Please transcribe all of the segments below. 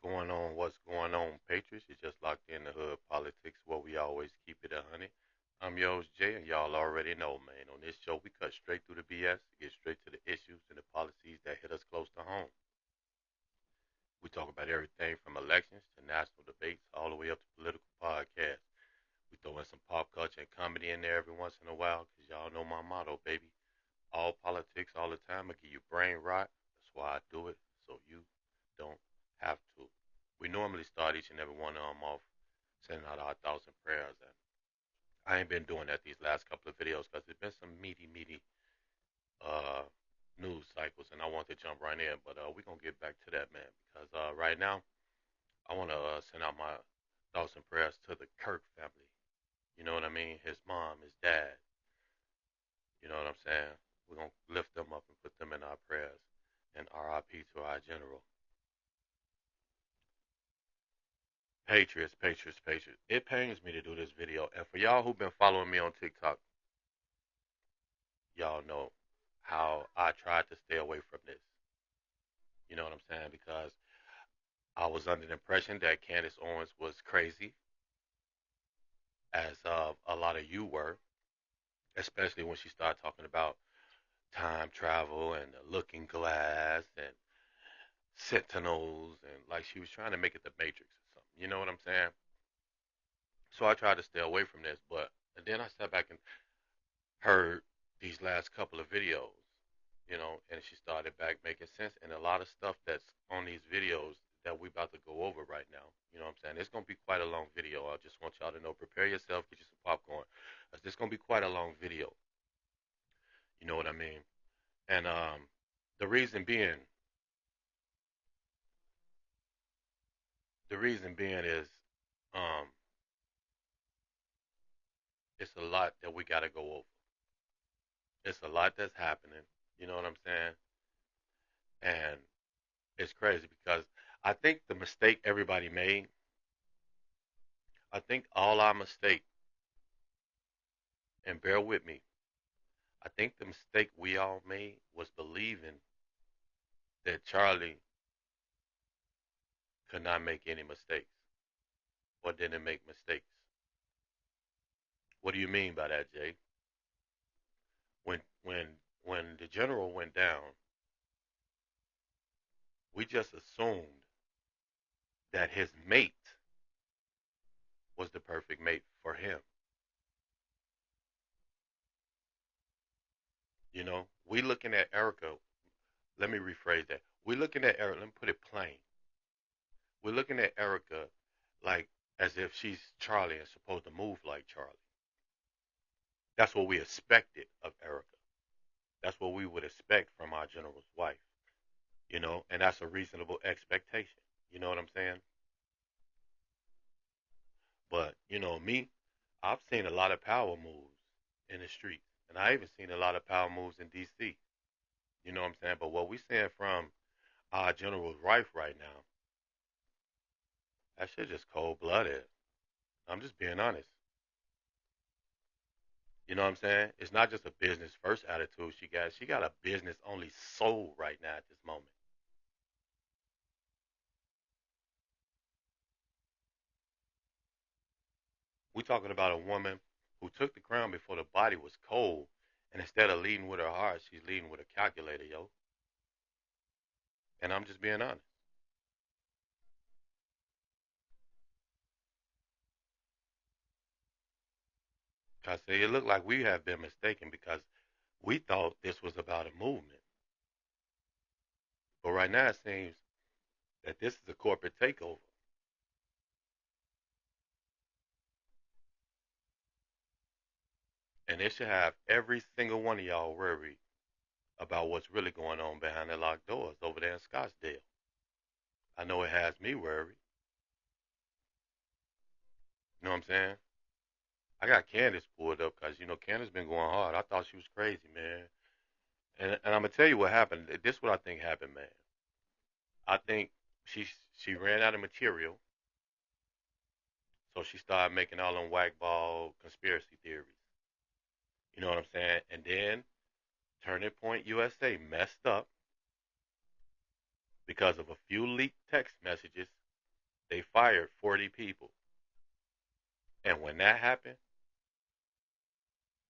going on? What's going on, Patriots? You just locked in the hood politics where we always keep it 100. I'm your host, Jay, and y'all already know, man. On this show, we cut straight through the BS, get straight to the issues and the policies that hit us close to home. We talk about everything from elections to national debates, all the way up to political podcasts. We throw in some pop culture and comedy in there every once in a while, because y'all know my motto, baby. All politics all the time. I give you brain rot. That's why I do it, so you don't have to. We normally start each and every one of them off sending out our thoughts and prayers. And I ain't been doing that these last couple of videos because there's been some meaty uh, news cycles, and I want to jump right in. But we're going to get back to that, man, because right now I want to send out my thoughts and prayers to the Kirk family. You know what I mean? His mom, his dad. You know what I'm saying? We're going to lift them up and put them in our prayers. And RIP to our general. Patriots, Patriots, Patriots. It pains me to do this video. And for y'all who've been following me on TikTok, y'all know how I tried to stay away from this. You know what I'm saying? Because I was under the impression that Candace Owens was crazy, as a lot of you were, especially when she started talking about time travel and the looking glass and sentinels, and like she was trying to make it the Matrix or something. You know what I'm saying? So I tried to stay away from this, but then I sat back and heard these last couple of videos, and she started back making sense. And a lot of stuff that's on these videos that we about to go over right now, you know what I'm saying? It's gonna be quite a long video. I just want y'all to know, prepare yourself, get you some popcorn. It's gonna be quite a long video. You know what I mean? And the reason being, the reason being is, um, it's a lot that we gotta go over. It's a lot that's happening. You know what I'm saying? And it's crazy because I think the mistake everybody made, I think all our mistake, and bear with me, I think the mistake we all made was believing that Charlie could not make any mistakes or didn't make mistakes. What do you mean by that, Jay? When the general went down, we just assumed that his mate was the perfect mate for him. We looking at Erica. Let me rephrase that. We looking at Erica. Let me put it plain. We're looking at Erica like as if she's Charlie and supposed to move like Charlie. That's what we expected of Erica. That's what we would expect from our general's wife, and that's a reasonable expectation. You know what I'm saying? But, me, I've seen a lot of power moves in the streets, and I even seen a lot of power moves in D.C. You know what I'm saying? But what we seeing from our general's wife right now, that shit just cold blooded. I'm just being honest. You know what I'm saying? It's not just a business first attitude she got. She got a business only soul right now at this moment. We're talking about a woman who took the crown before the body was cold, and instead of leading with her heart, she's leading with a calculator, yo. And I'm just being honest. I say it looked like we have been mistaken because we thought this was about a movement. But right now it seems that this is a corporate takeover. And it should have every single one of y'all worried about what's really going on behind the locked doors over there in Scottsdale. I know it has me worried. You know what I'm saying? I got Candace pulled up because, Candace been going hard. I thought she was crazy, man. And I'm going to tell you what happened. This is what I think happened, man. I think she ran out of material, so she started making all them whackball conspiracy theories. You know what I'm saying? And then Turning Point USA messed up because of a few leaked text messages They fired 40 people. And when that happened,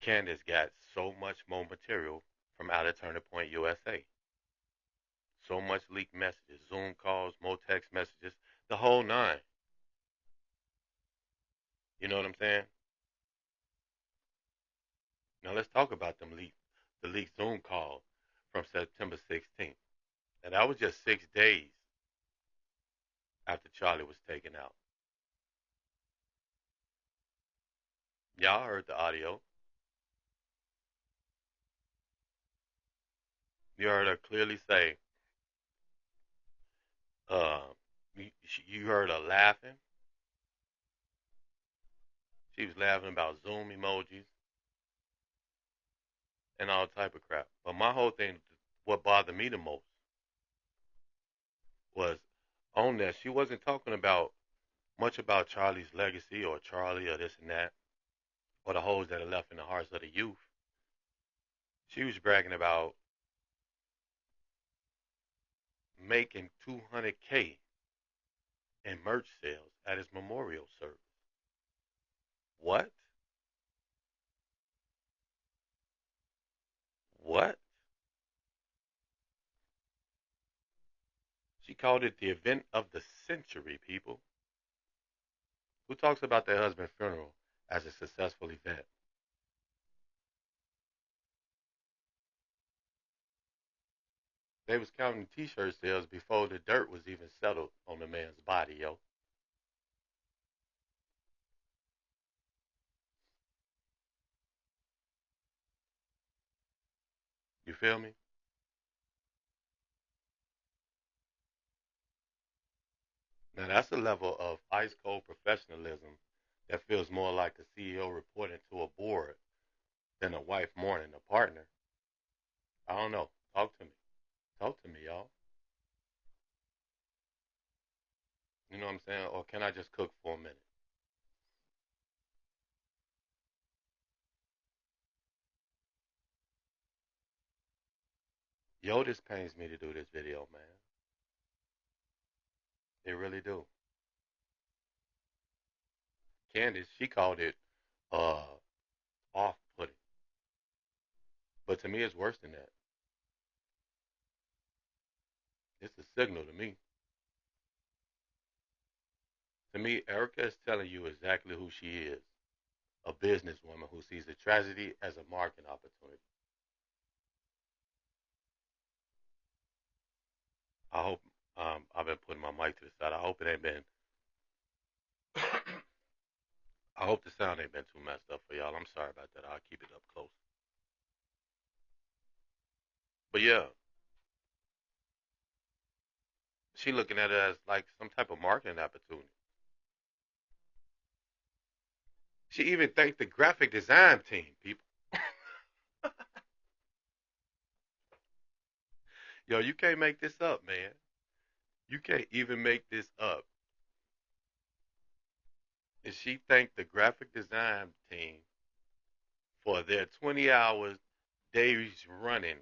Candace got so much more material from out of Turning Point USA. So much leaked messages, Zoom calls, more text messages, the whole nine. You know what I'm saying? Now let's talk about the leaked Zoom call from September 16th. And that was just 6 days after Charlie was taken out. Y'all heard the audio. You heard her clearly say, uh, you heard her laughing. She was laughing about Zoom emojis and all type of crap. But my whole thing, what bothered me the most was on that she wasn't talking about much about Charlie's legacy or Charlie or this and that or the holes that are left in the hearts of the youth. She was bragging about making 200K in merch sales at his memorial service. What? What? She called it the event of the century, people. Who talks about their husband's funeral as a successful event? They was counting t-shirt sales before the dirt was even settled on the man's body, yo. You feel me? Now that's a level of ice cold professionalism that feels more like a CEO reporting to a board than a wife mourning a partner. I don't know. Talk to me. Talk to me, y'all. You know what I'm saying? Or can I just cook for a minute? Yo, this pains me to do this video, man. It really do. Candace, she called it uh off-putting, but to me, it's worse than that. It's a signal to me. To me, Erica is telling you exactly who she is, a businesswoman who sees a tragedy as a marketing opportunity. I hope I've been putting my mic to the side. I hope it ain't been. I hope the sound ain't been too messed up for y'all. I'm sorry about that. I'll keep it up close. But yeah, she looking at it as like some type of marketing opportunity. She even thanked the graphic design team, people. Yo, you can't make this up, man. You can't even make this up. And she thanked the graphic design team for their 20 hours days running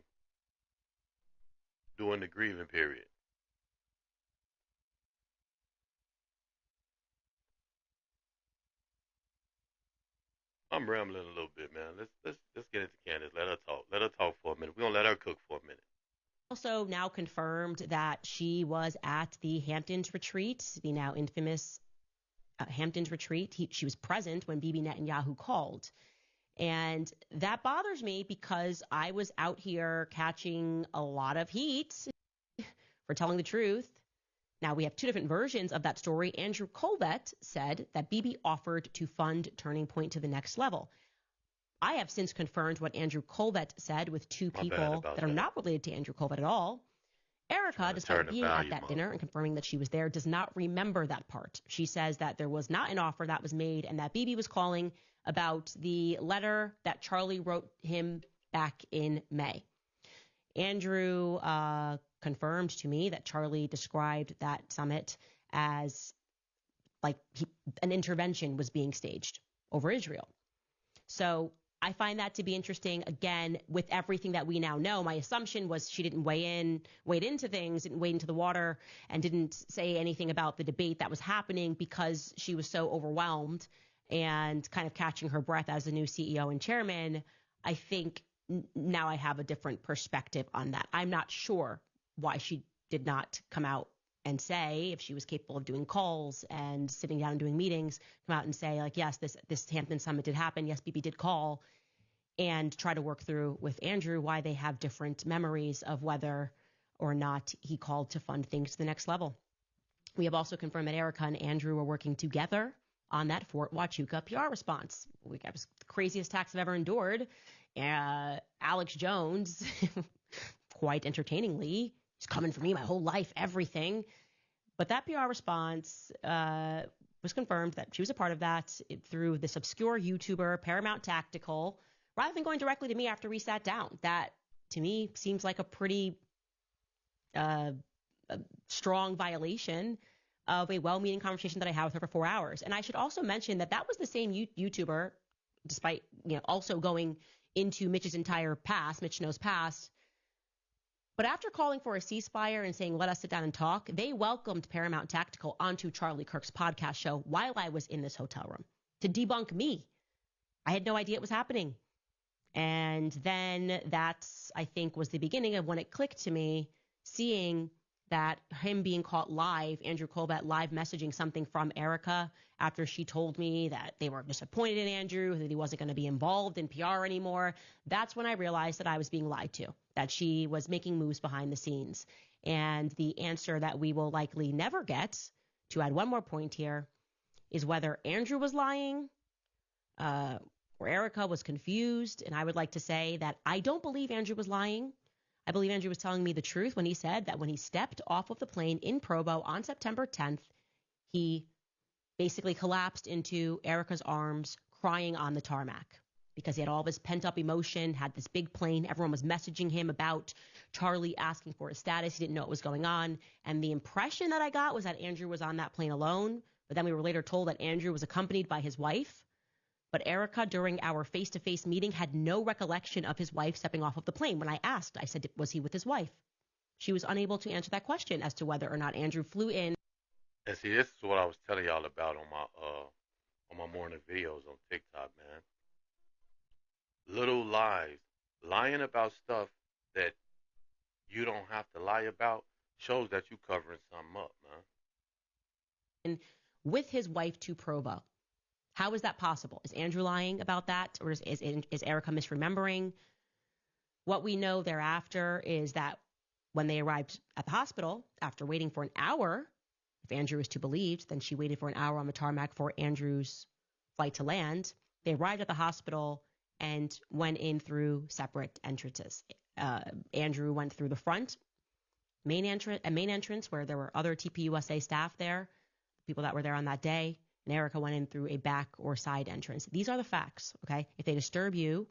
during the grieving period. I'm rambling a little bit, man. Let's get into Candace. Let her talk. Let her talk for a minute. We're gonna let her cook for a minute. Also now confirmed that she was at the Hamptons retreat, the now infamous Hamptons retreat. She was present when Bibi Netanyahu called. And that bothers me because I was out here catching a lot of heat for telling the truth. Now, we have two different versions of that story. Andrew Colvett said that Bibi offered to fund Turning Point to the next level. I have since confirmed what Andrew Colvett said with two people that are not related to Andrew Colvett at all. Erica, despite being at that dinner and confirming that she was there, does not remember that part. She says that there was not an offer that was made and that Bibi was calling about the letter that Charlie wrote him back in May. Andrew confirmed to me that Charlie described that summit as like an intervention was being staged over Israel. So I find that to be interesting. Again, with everything that we now know, my assumption was she didn't wade into things, didn't wade into the water, and didn't say anything about the debate that was happening because she was so overwhelmed and kind of catching her breath as the new CEO and chairman. I think now I have a different perspective on that. I'm not sure why she did not come out and say, if she was capable of doing calls and sitting down and doing meetings, come out and say, like, yes, this Hampton summit did happen. Yes, Bibi did call, and try to work through with Andrew why they have different memories of whether or not he called to fund things to the next level. We have also confirmed that Erica and Andrew were working together on that Fort Huachuca PR response. It was the craziest tax I've ever endured. Alex Jones, quite entertainingly, he's coming for me my whole life, everything. But that PR response was confirmed that she was a part of that through this obscure YouTuber, Paramount Tactical, rather than going directly to me after we sat down. That, to me, seems like a pretty a strong violation of a well-meaning conversation that I had with her for 4 hours. And I should also mention that that was the same YouTuber, despite also going into Mitch's entire past, Mitch Snow's past. But after calling for a ceasefire and saying, let us sit down and talk, they welcomed Paramount Tactical onto Charlie Kirk's podcast show while I was in this hotel room to debunk me. I had no idea it was happening. And then that's, I think, was the beginning of when it clicked to me, seeing that him being caught live, Andrew Colbert live messaging something from Erica after she told me that they were disappointed in Andrew, that he wasn't going to be involved in PR anymore. That's when I realized that I was being lied to, that she was making moves behind the scenes. And the answer that we will likely never get, to add one more point here, is whether Andrew was lying or Erica was confused. And I would like to say that I don't believe Andrew was lying. I believe Andrew was telling me the truth when he said that when he stepped off of the plane in Provo on September 10th, he basically collapsed into Erica's arms, crying on the tarmac because he had all this pent-up emotion, had this big plane. Everyone was messaging him about Charlie asking for his status. He didn't know what was going on. And the impression that I got was that Andrew was on that plane alone. But then we were later told that Andrew was accompanied by his wife. But Erica, during our face-to-face meeting, had no recollection of his wife stepping off of the plane. When I asked, I said, was he with his wife? She was unable to answer that question as to whether or not Andrew flew in. And see, this is what I was telling y'all about on my morning videos on TikTok, man. Little lies, lying about stuff that you don't have to lie about, shows that you covering something up, man. With his wife to Provo. How is that possible? Is Andrew lying about that, or is Erica misremembering? What we know thereafter is that when they arrived at the hospital, after waiting for an hour, if Andrew is to be believed, then she waited for an hour on the tarmac for Andrew's flight to land. They arrived at the hospital and went in through separate entrances. Andrew went through the front, main entrance where there were other TPUSA staff there, people that were there on that day. And Erica went in through a back or side entrance. These are the facts, okay? If they disturb you,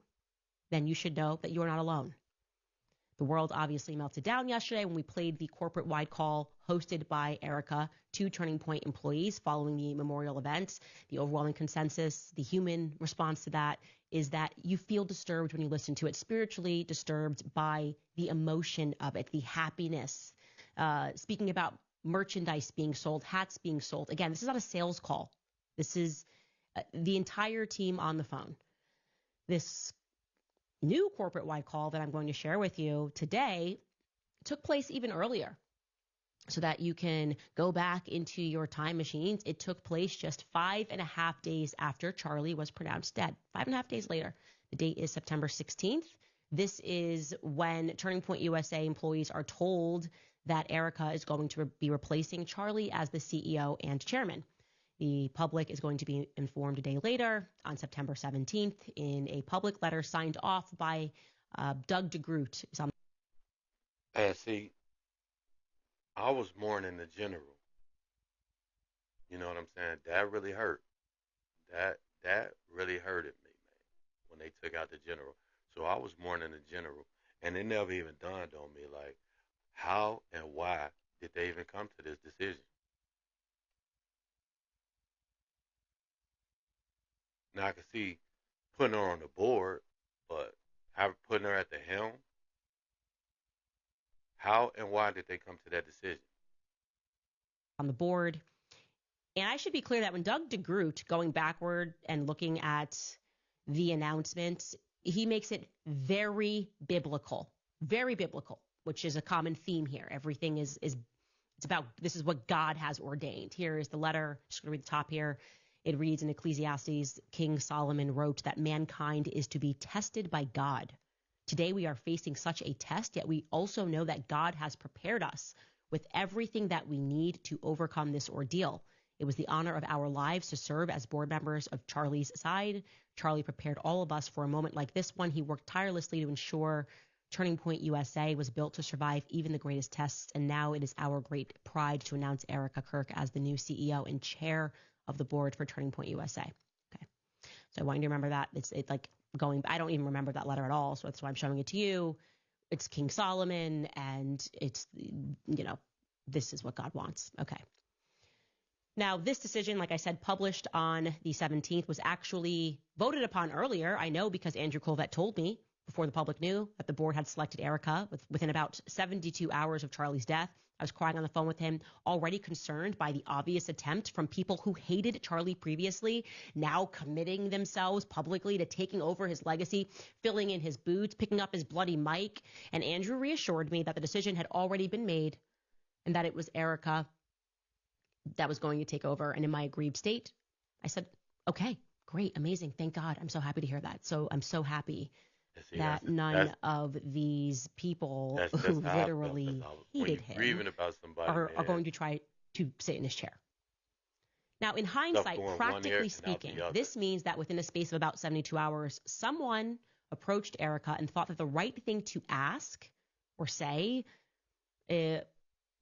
then you should know that you are not alone. The world obviously melted down yesterday when we played the corporate-wide call hosted by Erica to Turning Point employees following the memorial events. The overwhelming consensus, the human response to that, is that you feel disturbed when you listen to it, spiritually disturbed by the emotion of it, the happiness. Speaking about merchandise being sold, hats being sold. Again, this is not a sales call. This is the entire team on the phone. This new corporate-wide call that I'm going to share with you today took place even earlier so that you can go back into your time machines. It took place just 5.5 days after Charlie was pronounced dead. 5.5 days later. The date is September 16th. This is when Turning Point USA employees are told that Erica is going to be replacing Charlie as the CEO and chairman. The public is going to be informed a day later on September 17th in a public letter signed off by Doug DeGroot. And see, I was mourning the general. You know what I'm saying? That really hurt. That really hurted me, man, when they took out the general. So I was mourning the general, and it never even dawned on me, like, how and why did they even come to this decision? Now I can see putting her on the board, but putting her at the helm. How and why did they come to that decision? On the board. And I should be clear that when Doug DeGroot, going backward and looking at the announcement, he makes it very biblical, which is a common theme here. Everything is it's about this is what God has ordained. Here is the letter. Just going to read the top here. It reads in Ecclesiastes, King Solomon wrote that mankind is to be tested by God. Today we are facing such a test, yet we also know that God has prepared us with everything that we need to overcome this ordeal. It was the honor of our lives to serve as board members of Charlie's side. Charlie prepared all of us for a moment like this one. He worked tirelessly to ensure Turning Point USA was built to survive even the greatest tests, and now it is our great pride to announce Erica Kirk as the new CEO and chair of the board for Turning Point USA. Okay, so I want you to remember that. It's like going, I don't even remember that letter at all, so that's why I'm showing it to you. It's King Solomon, and it's, this is what God wants. Okay. Now, this decision, like I said, published on the 17th, was actually voted upon earlier. I know because Andrew Colvett told me before the public knew that the board had selected Erica within about 72 hours of Charlie's death. I was crying on the phone with him, already concerned by the obvious attempt from people who hated Charlie previously, now committing themselves publicly to taking over his legacy, filling in his boots, picking up his bloody mic. And Andrew reassured me that the decision had already been made and that it was Erica that was going to take over. And in my aggrieved state, I said, okay, great, amazing. Thank God. I'm so happy to hear that. So I'm so happy See, that none of these people who literally hated him about somebody, are going to try to sit in his chair. Now, in hindsight, practically speaking, this means that within a space of about 72 hours, someone approached Erica and thought that the right thing to ask or say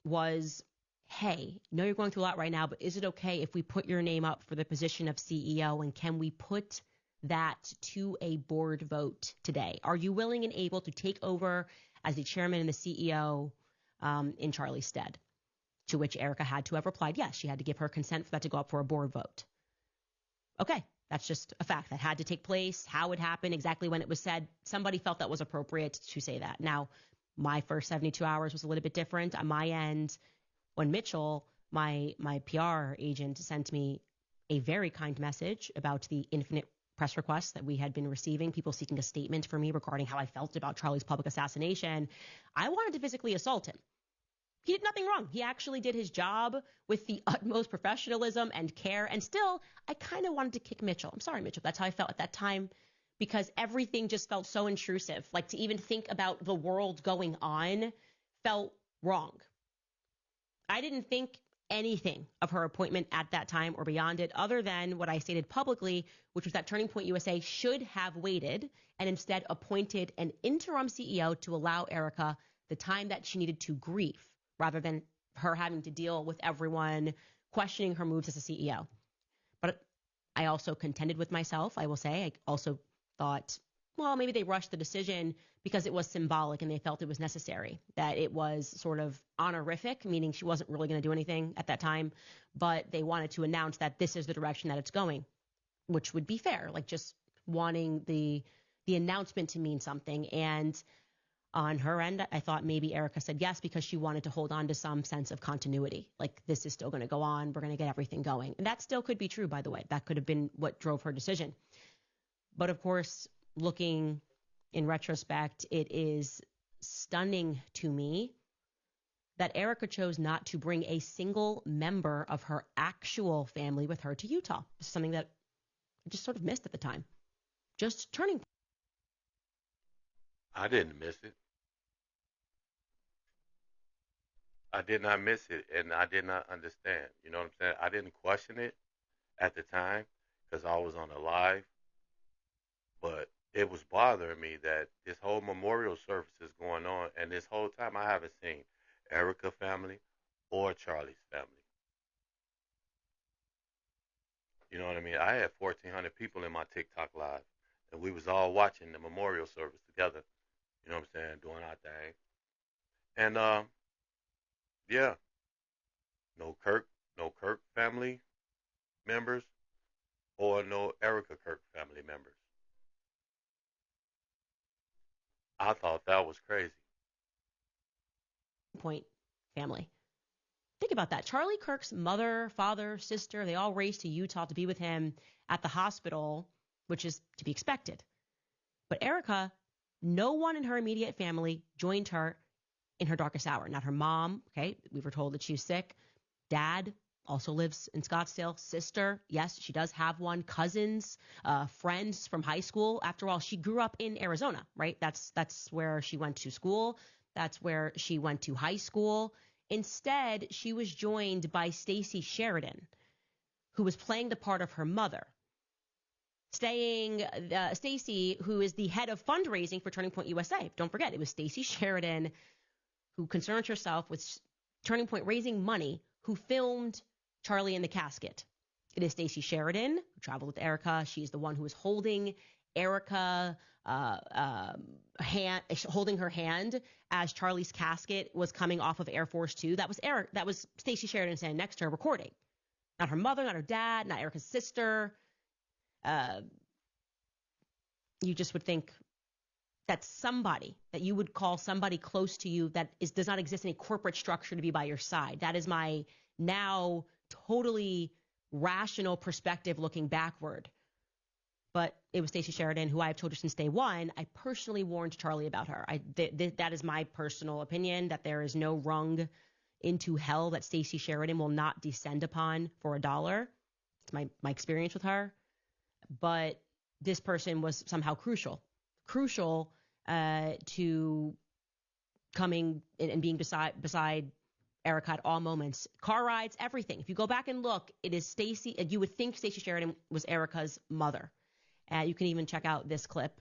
was, hey, I know you're going through a lot right now, but is it okay if we put your name up for the position of CEO, and can we put that to a board vote today? Are you willing and able to take over as the chairman and the CEO in Charlie's stead? To which Erica had to have replied, yes, she had to give her consent for that to go up for a board vote. Okay, that's just a fact that had to take place. How it happened, exactly when it was said, somebody felt that was appropriate to say that. Now, my first 72 hours was a little bit different. On my end, when Mitchell, my PR agent, sent me a very kind message about the infinite press requests that we had been receiving, people seeking a statement for me regarding how I felt about Charlie's public assassination, I wanted to physically assault him. He did nothing wrong. He actually did his job with the utmost professionalism and care. And still, I kind of wanted to kick Mitchell. I'm sorry, Mitchell. That's how I felt at that time, because everything just felt so intrusive. Like, to even think about the world going on felt wrong. I didn't think anything of her appointment at that time or beyond it, other than what I stated publicly, which was that Turning Point USA should have waited and instead appointed an interim CEO to allow Erica the time that she needed to grieve, rather than her having to deal with everyone questioning her moves as a CEO. But I also contended with myself, I will say. I also thought, well, maybe they rushed the decision because it was symbolic and they felt it was necessary, that it was sort of honorific, meaning she wasn't really going to do anything at that time, but they wanted to announce that this is the direction that it's going, which would be fair, like just wanting the announcement to mean something. And on her end, I thought maybe Erica said yes because she wanted to hold on to some sense of continuity. Like, this is still going to go on. We're going to get everything going. And that still could be true, by the way. That could have been what drove her decision. But of course, looking in retrospect, it is stunning to me that Erica chose not to bring a single member of her actual family with her to Utah. This is something that I just sort of missed at the time. Just turning. I didn't miss it. I did not miss it, and I did not understand. You know what I'm saying? I didn't question it at the time because I was on a live, but it was bothering me that this whole memorial service is going on, and this whole time I haven't seen Erica family or Charlie's family. You know what I mean? I had 1,400 people in my TikTok live, and we was all watching the memorial service together. You know what I'm saying? Doing our thing, and yeah, no Kirk family members or no Erica Kirk family members. I thought that was crazy. Point family. Think about that. Charlie Kirk's mother, father, sister, they all raced to Utah to be with him at the hospital, which is to be expected. But Erica, no one in her immediate family joined her in her darkest hour. Not her mom, okay? We were told that she was sick. Dad also lives in Scottsdale. Sister, yes, she does have one. Cousins, friends from high school. After all, she grew up in Arizona, right? That's where she went to school. That's where she went to high school. Instead, she was joined by Stacey Sheridan, who was playing the part of her mother. Stacey, who is the head of fundraising for Turning Point USA. Don't forget, it was Stacey Sheridan who concerned herself with Turning Point raising money, who filmed Charlie in the casket. It is Stacey Sheridan who traveled with Erica. She's the one who was holding Erica, holding her hand as Charlie's casket was coming off of Air Force Two. That was Stacey Sheridan standing next to her recording. Not her mother, not her dad, not Erica's sister. You just would think that somebody that you would call somebody close to you that does not exist in a corporate structure to be by your side. That is my now totally rational perspective looking backward. But it was Stacey Sheridan, who I have told you since day one. I personally warned Charlie about her. That is my personal opinion, that there is no rung into hell that Stacey Sheridan will not descend upon for $1. It's my experience with her. But this person was somehow crucial to coming and being beside Erica at all moments. Car rides, everything. If you go back and look, it is Stacey. You would think Stacey Sheridan was Erica's mother. You can even check out this clip,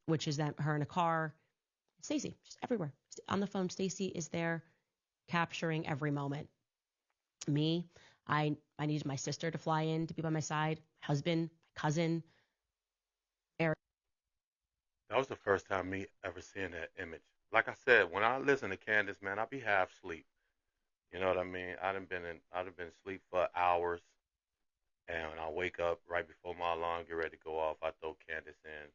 which is her in a car. Stacey, just everywhere. On the phone, Stacey is there capturing every moment. Me, I needed my sister to fly in to be by my side, husband, my cousin. Eric. That was the first time me ever seeing that image. Like I said, when I listen to Candace, man, I be half asleep. You know what I mean? I'd have been asleep for hours, and when I wake up right before my alarm get ready to go off, I throw Candace in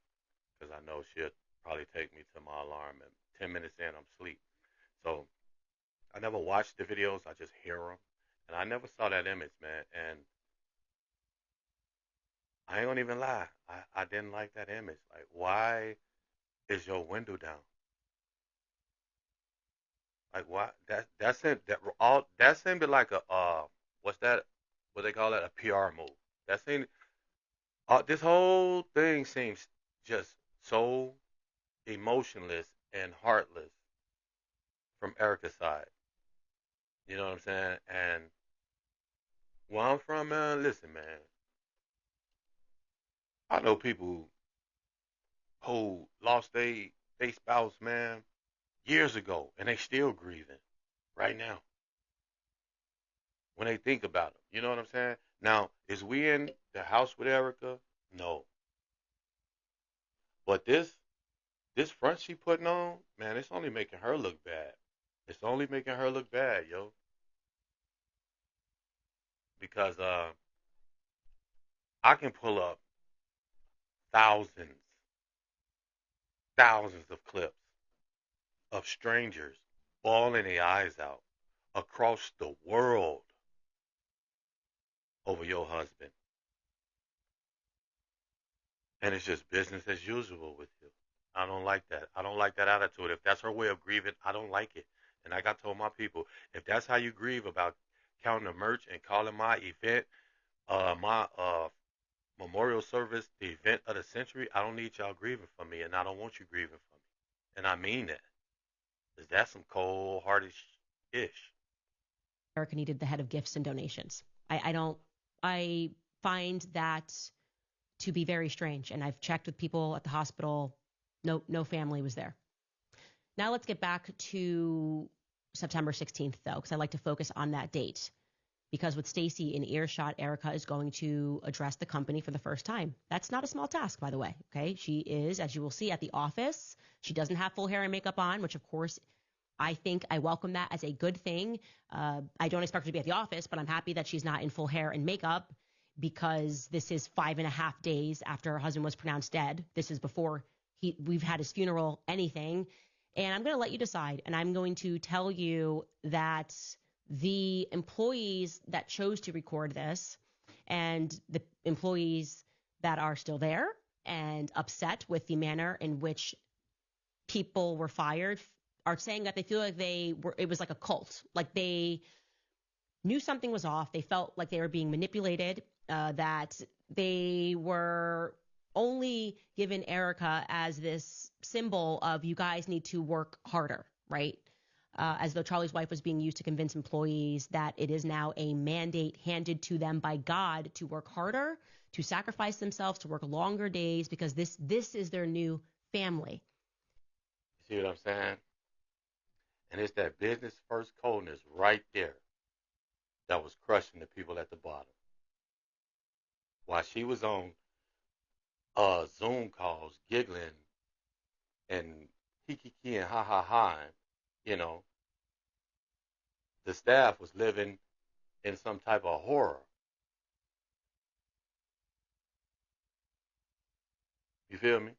because I know she'll probably take me to my alarm, and 10 minutes in, I'm asleep. So I never watched the videos. I just hear them, and I never saw that image, man. And I ain't gonna even lie, I didn't like that image. Like, why is your window down? Like, why? That's it. That seemed like a what's that? What they call that? A PR move. That seemed. This whole thing seems just so emotionless and heartless from Erica's side. You know what I'm saying? And where I'm from, man, listen, man. I know people who lost they spouse, man, years ago, and they still grieving right now when they think about them. You know what I'm saying? Now, is we in the house with Erica? No. But this front she putting on, man, it's only making her look bad. It's only making her look bad, yo. Because I can pull up thousands, thousands of clips of strangers bawling their eyes out across the world over your husband. And it's just business as usual with you. I don't like that. I don't like that attitude. If that's her way of grieving, I don't like it. And like I told my people, if that's how you grieve about counting the merch and calling my event, my memorial service, the event of the century, I don't need y'all grieving for me, and I don't want you grieving for me. And I mean that. Is that some cold hearted ish? Erica needed the head of gifts and donations. I don't. I find that to be very strange, and I've checked with people at the hospital. No family was there. Now let's get back to September 16th, though, because I like to focus on that date. Because with Stacey in earshot, Erica is going to address the company for the first time. That's not a small task, by the way. Okay, she is, as you will see, at the office. She doesn't have full hair and makeup on, which of course I think I welcome that as a good thing. I don't expect her to be at the office, but I'm happy that she's not in full hair and makeup because this is 5.5 days after her husband was pronounced dead. This is before we've had his funeral, anything. And I'm going to let you decide. And I'm going to tell you that the employees that chose to record this and the employees that are still there and upset with the manner in which people were fired are saying that they feel like it was like a cult. Like they knew something was off. They felt like they were being manipulated, that they were only given Erica as this symbol of you guys need to work harder, right? As though Charlie's wife was being used to convince employees that it is now a mandate handed to them by God to work harder, to sacrifice themselves, to work longer days, because this is their new family. You see what I'm saying? And it's that business first coldness right there that was crushing the people at the bottom. While she was on Zoom calls, giggling and kiki and ha ha ha, you know, the staff was living in some type of horror. You feel me?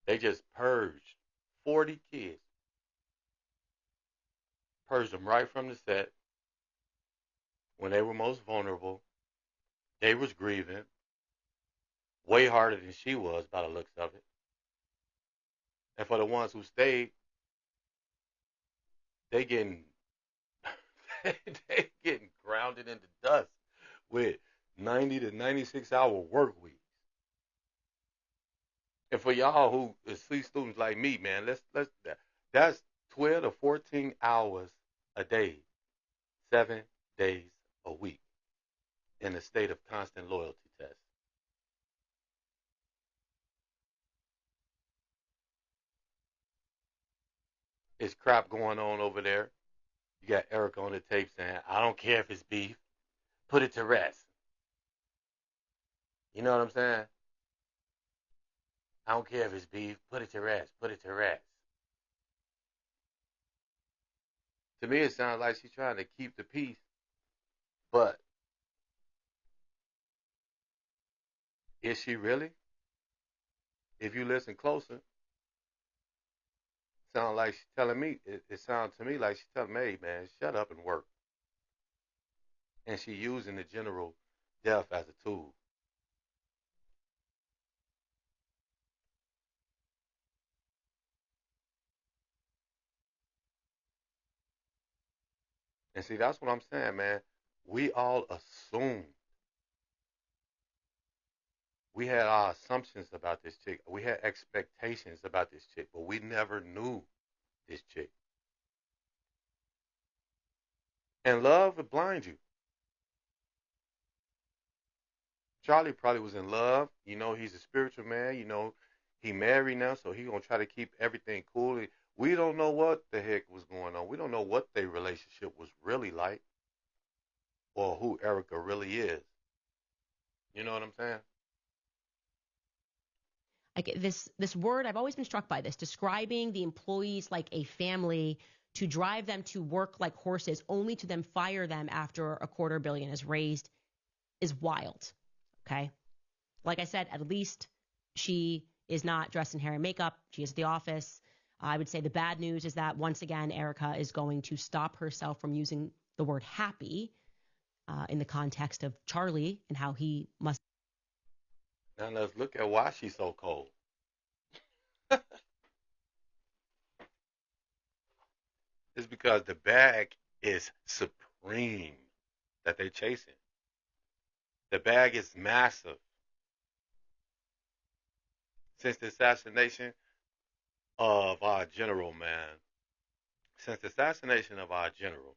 They just purged 40 kids, purged them right from the set when they were most vulnerable. They was grieving way harder than she was by the looks of it. And for the ones who stayed, they getting they getting grounded into dust with 90 to 96-hour work weeks. And for y'all who is C students like me, man, let's that's 12 to 14 hours a day, 7 days a week in a state of constant loyalty test. It's crap going on over there. You got Eric on the tape saying, I don't care if it's beef, put it to rest. You know what I'm saying? I don't care if it's beef, put it to rest, put it to rest. To me, it sounds like she's trying to keep the peace, but is she really? If you listen closer, sound like she's telling me. It sounds to me like she's telling me, hey man, shut up and work. And she using the general death as a tool. And see, that's what I'm saying, man. We all assumed. We had our assumptions about this chick. We had expectations about this chick, but we never knew this chick. And love will blind you. Charlie probably was in love. You know, he's a spiritual man. You know, he married now, so he gonna try to keep everything cool. We don't know what the heck was going on. We don't know what their relationship was really like, or who Erica really is. You know what I'm saying? Like this word, I've always been struck by this, describing the employees like a family, to drive them to work like horses only to then fire them after a $250 million is raised, is wild. Okay. Like I said, at least she is not dressed in hair and makeup. She is at the office. I would say the bad news is that once again, Erica is going to stop herself from using the word happy in the context of Charlie and how he must. Now let's look at why she's so cold. It's because the bag is supreme that they chasing. The bag is massive. Since the assassination of our general, man, since the assassination of our general,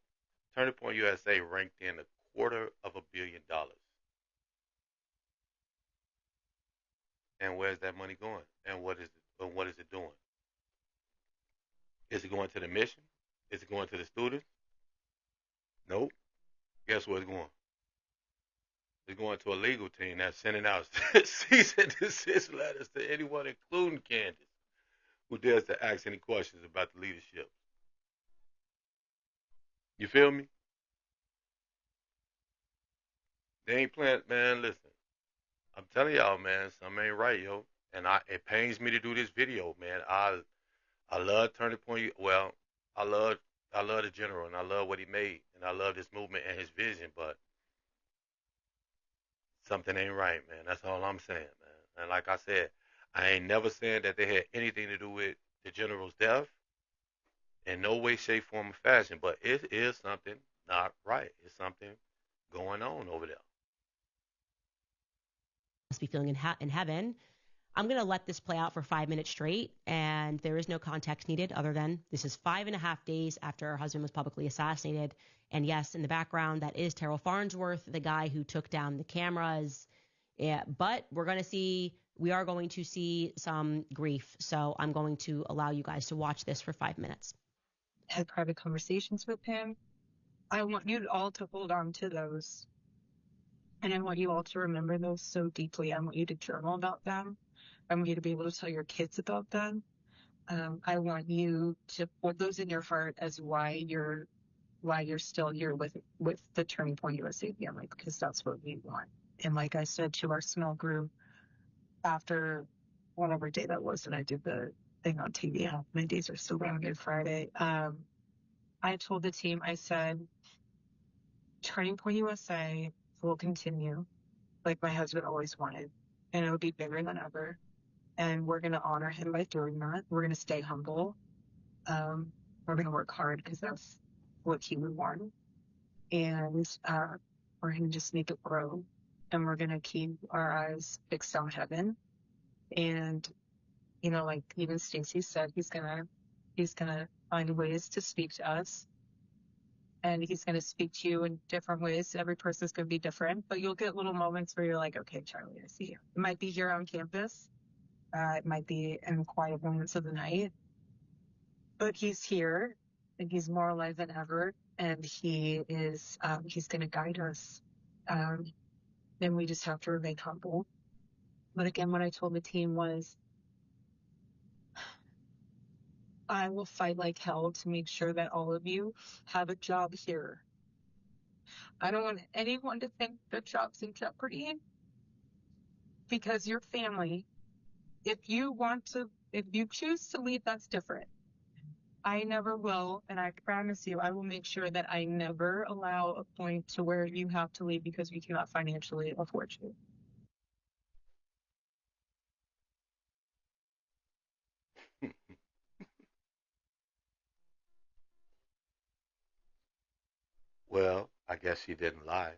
Turning Point USA ranked in $250 million. And where's that money going? And what is it doing? Is it going to the mission? Is it going to the students? Nope. Guess where it's going? It's going to a legal team that's sending out cease and desist letters to anyone, including Candace, who dares to ask any questions about the leadership. You feel me? They ain't playing, man. Listen, I'm telling y'all, man, something ain't right, yo. And it pains me to do this video, man. I love Turning Point. Well, I love I love the general and I love what he made and I love this movement and his vision, but something ain't right, man. That's all I'm saying, man. And like I said, I ain't never saying that they had anything to do with the general's death in no way, shape, form, or fashion, but it is something not right. It's something going on over there. Must be feeling in heaven. I'm going to let this play out for 5 minutes straight, and there is no context needed other than this is 5.5 days after her husband was publicly assassinated. And yes, in the background, that is Terrell Farnsworth, the guy who took down the cameras. Yeah, but we are going to see some grief. So I'm going to allow you guys to watch this for 5 minutes. Had private conversations with him. I want you all to hold on to those. And I want you all to remember those so deeply. I want you to journal about them. I want you to be able to tell your kids about them. I want you to put those in your heart as why you're still here with the Turning Point USA family, because that's what we want. And like I said to our small group after whatever day that was that I did the thing on TV, how many days are still on Good Friday. I told the team, I said, Turning Point USA will continue like my husband always wanted, and it'll be bigger than ever. And we're going to honor him by doing that. We're going to stay humble. We're going to work hard because that's what he would want. And we're going to just make it grow. And we're going to keep our eyes fixed on heaven. And, you know, like even Stacy said, he's going to find ways to speak to us. And he's going to speak to you in different ways. Every person's going to be different, but you'll get little moments where you're like, okay, Charlie, I see you. It might be here on campus. It might be in quiet moments of the night, but he's here and he's more alive than ever. And he's going to guide us. And we just have to remain humble. But again, what I told the team was, I will fight like hell to make sure that all of you have a job here. I don't want anyone to think the job's in jeopardy, because your family, if you choose to leave, that's different. I never will, and I promise you, I will make sure that I never allow a point to where you have to leave because we cannot financially afford you. Well, I guess she didn't lie.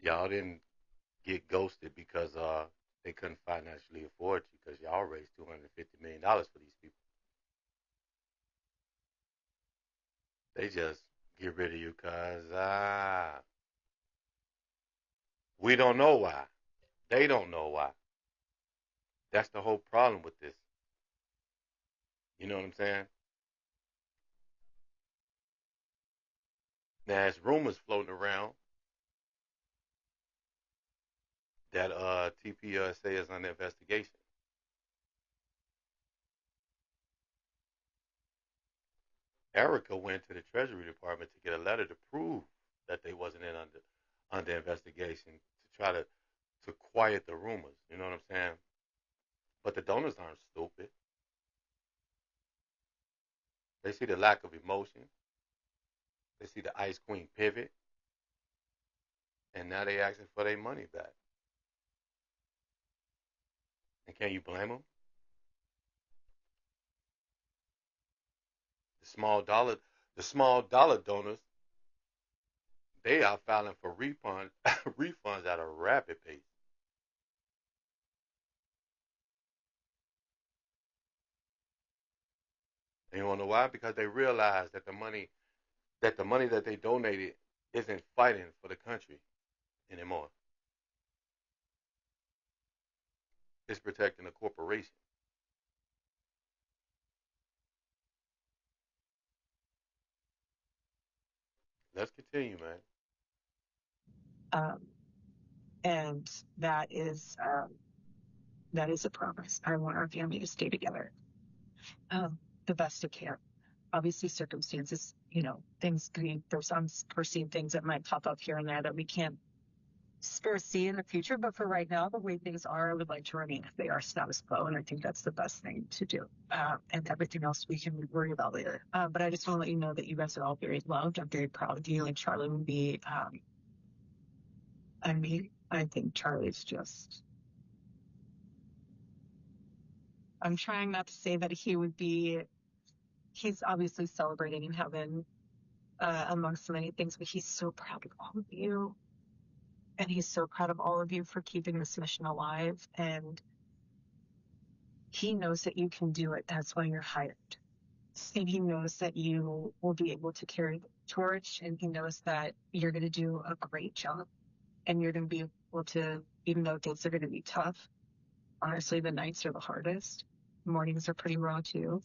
Y'all didn't get ghosted because they couldn't financially afford you because y'all raised $250 million for these people. They just get rid of you because we don't know why. They don't know why. That's the whole problem with this. You know what I'm saying? Now, there's rumors floating around that TPUSA is under investigation. Erica went to the Treasury Department to get a letter to prove that they wasn't under investigation to try to quiet the rumors. You know what I'm saying? But the donors aren't stupid. They see the lack of emotion. They see the Ice Queen pivot, and now they asking for their money back. And can you blame them? The small dollar, the small dollar donors, they are filing for refunds, refunds at a rapid pace. And you wanna know why? Because they realize that the money that they donated isn't fighting for the country anymore. It's protecting the corporation. Let's continue, man. Um, and that is a promise. I want our family to stay together the best it can. Obviously, circumstances, things, there's unforeseen things that might pop up here and there that we can't foresee in the future, but for right now, the way things are, I would like to remain if they are status quo, and I think that's the best thing to do. And everything else we can worry about later. But I just want to let you know that you guys are all very loved. I'm very proud of you, and Charlie would be. I mean, I think Charlie's just. I'm trying not to say that he would be. He's obviously celebrating in heaven, amongst many things, but he's so proud of all of you. And he's so proud of all of you for keeping this mission alive. And he knows that you can do it. That's why you're hired. And he knows that you will be able to carry the torch. And he knows that you're going to do a great job. And you're going to be able to, even though things are going to be tough, honestly, the nights are the hardest. Mornings are pretty raw too.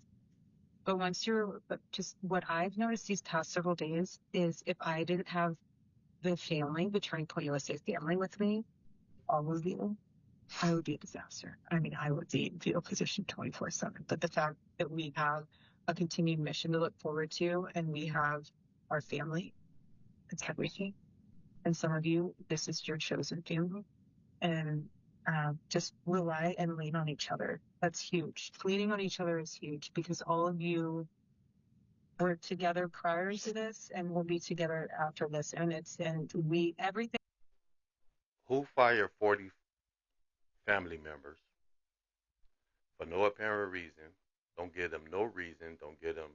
But but just what I've noticed these past several days is if I didn't have the family, the Turning Point USA family with me, all of you, I would be a disaster. I mean, I would be in fetal position 24/7. But the fact that we have a continued mission to look forward to, and we have our family, it's everything. And some of you, this is your chosen family. And just rely and lean on each other. That's huge. Leaning on each other is huge because all of you were together prior to this and will be together after this. And we, everything. Who fired 40 family members for no apparent reason? Don't give them no reason. Don't give them